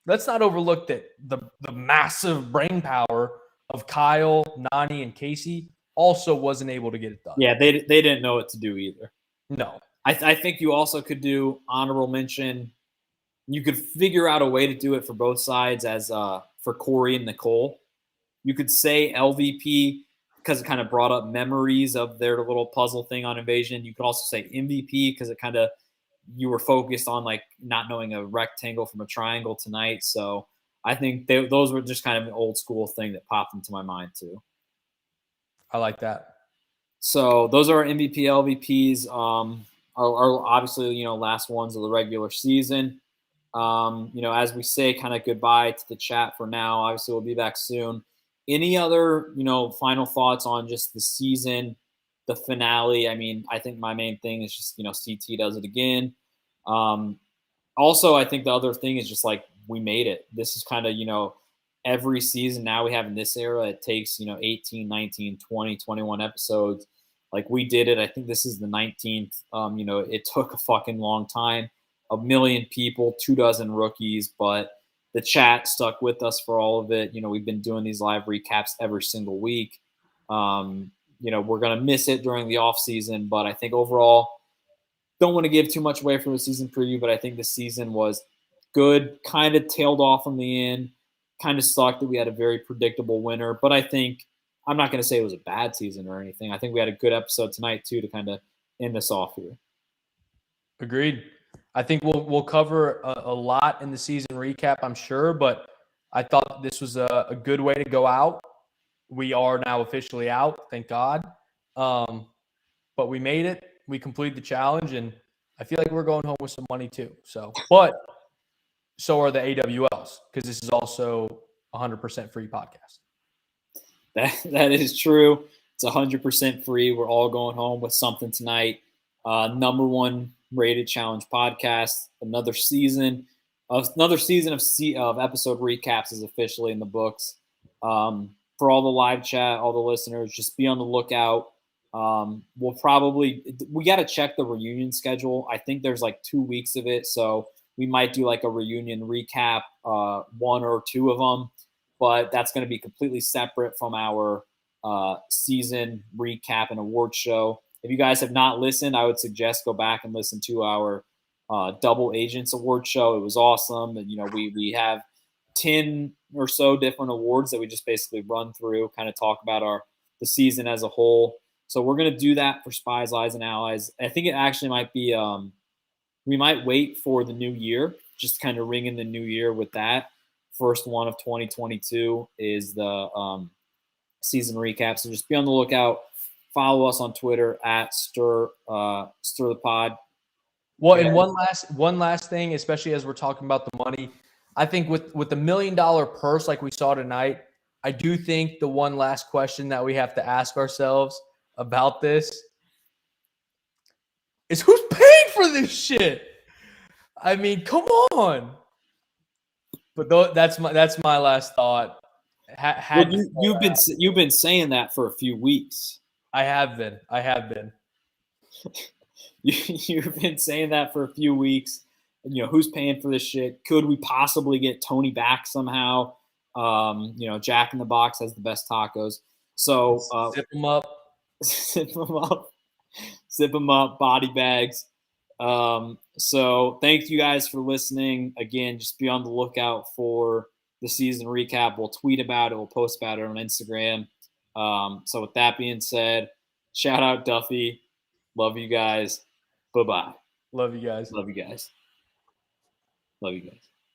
overlook that the massive brain power of Kyle, Nani, and Casey also wasn't able to get it done. Yeah, they didn't know what to do either. No. I think you also could do honorable mention. You could figure out a way to do it for both sides as for Corey and Nicole. You could say LVP because it kind of brought up memories of their little puzzle thing on Invasion. You could also say MVP because it kind of you were focused on like not knowing a rectangle from a triangle tonight. So I think those were just kind of an old school thing that popped into my mind too. I like that. So those are our MVP LVPs. Are obviously last ones of the regular season. As we say kind of goodbye to the chat for now. Obviously we'll be back soon. Any other final thoughts on just the season, the finale? I mean, I think my main thing is just CT does it again. Also, I think the other thing is just like we made it. This is kind of every season now we have in this era, it takes 18, 19, 20, 21 episodes. Like we did it. I think this is the 19th. It took a fucking long time. 1 million people, 24 rookies, but the chat stuck with us for all of it. We've been doing these live recaps every single week. We're going to miss it during the off season, but I think overall, don't want to give too much away from the season preview, but I think the season was good, kind of tailed off in the end, kind of sucked that we had a very predictable winner, but I think I'm not going to say it was a bad season or anything. I think we had a good episode tonight too to kind of end this off here. Agreed. I think we'll cover a lot in the season recap, I'm sure, but I thought this was a good way to go out. We are now officially out, thank God. But we made it. We completed the challenge, and I feel like we're going home with some money too. But so are the AWLs because this is also 100% free podcast. That is true. It's 100% free. We're all going home with something tonight. Number 1 rated challenge podcast. Another season of episode recaps is officially in the books. For all the live chat, all the listeners, just be on the lookout. We got to check the reunion schedule. I think there's like 2 weeks of it, so we might do like a reunion recap, 1 or 2 of them, but that's going to be completely separate from our season recap and award show. If you guys have not listened, I would suggest go back and listen to our Double Agents award show. It was awesome. And, we have 10 or so different awards that we just basically run through, kind of talk about the season as a whole. So we're going to do that for Spies, Lies, and Allies. I think it actually might be we might wait for the new year, just kind of ring in the new year with that. First one of 2022 is the season recap. So just be on the lookout. Follow us on Twitter at Stir the Pod. Well, and one last thing, especially as we're talking about the money, I think with the $1 million purse like we saw tonight, I do think the one last question that we have to ask ourselves about this is who's paying for this shit? I mean, come on. But that's my last thought. You've been saying that for a few weeks. I have been. You've been saying that for a few weeks. Who's paying for this shit? Could we possibly get Tony back somehow? Jack in the Box has the best tacos. So zip them up. Zip them up, body bags. So thank you guys for listening. Again, just be on the lookout for the season recap. We'll tweet about it. We'll post about it on Instagram. So with that being said, shout out Duffy. Love you guys. Bye-bye. Love you guys. Love you guys. Love you guys.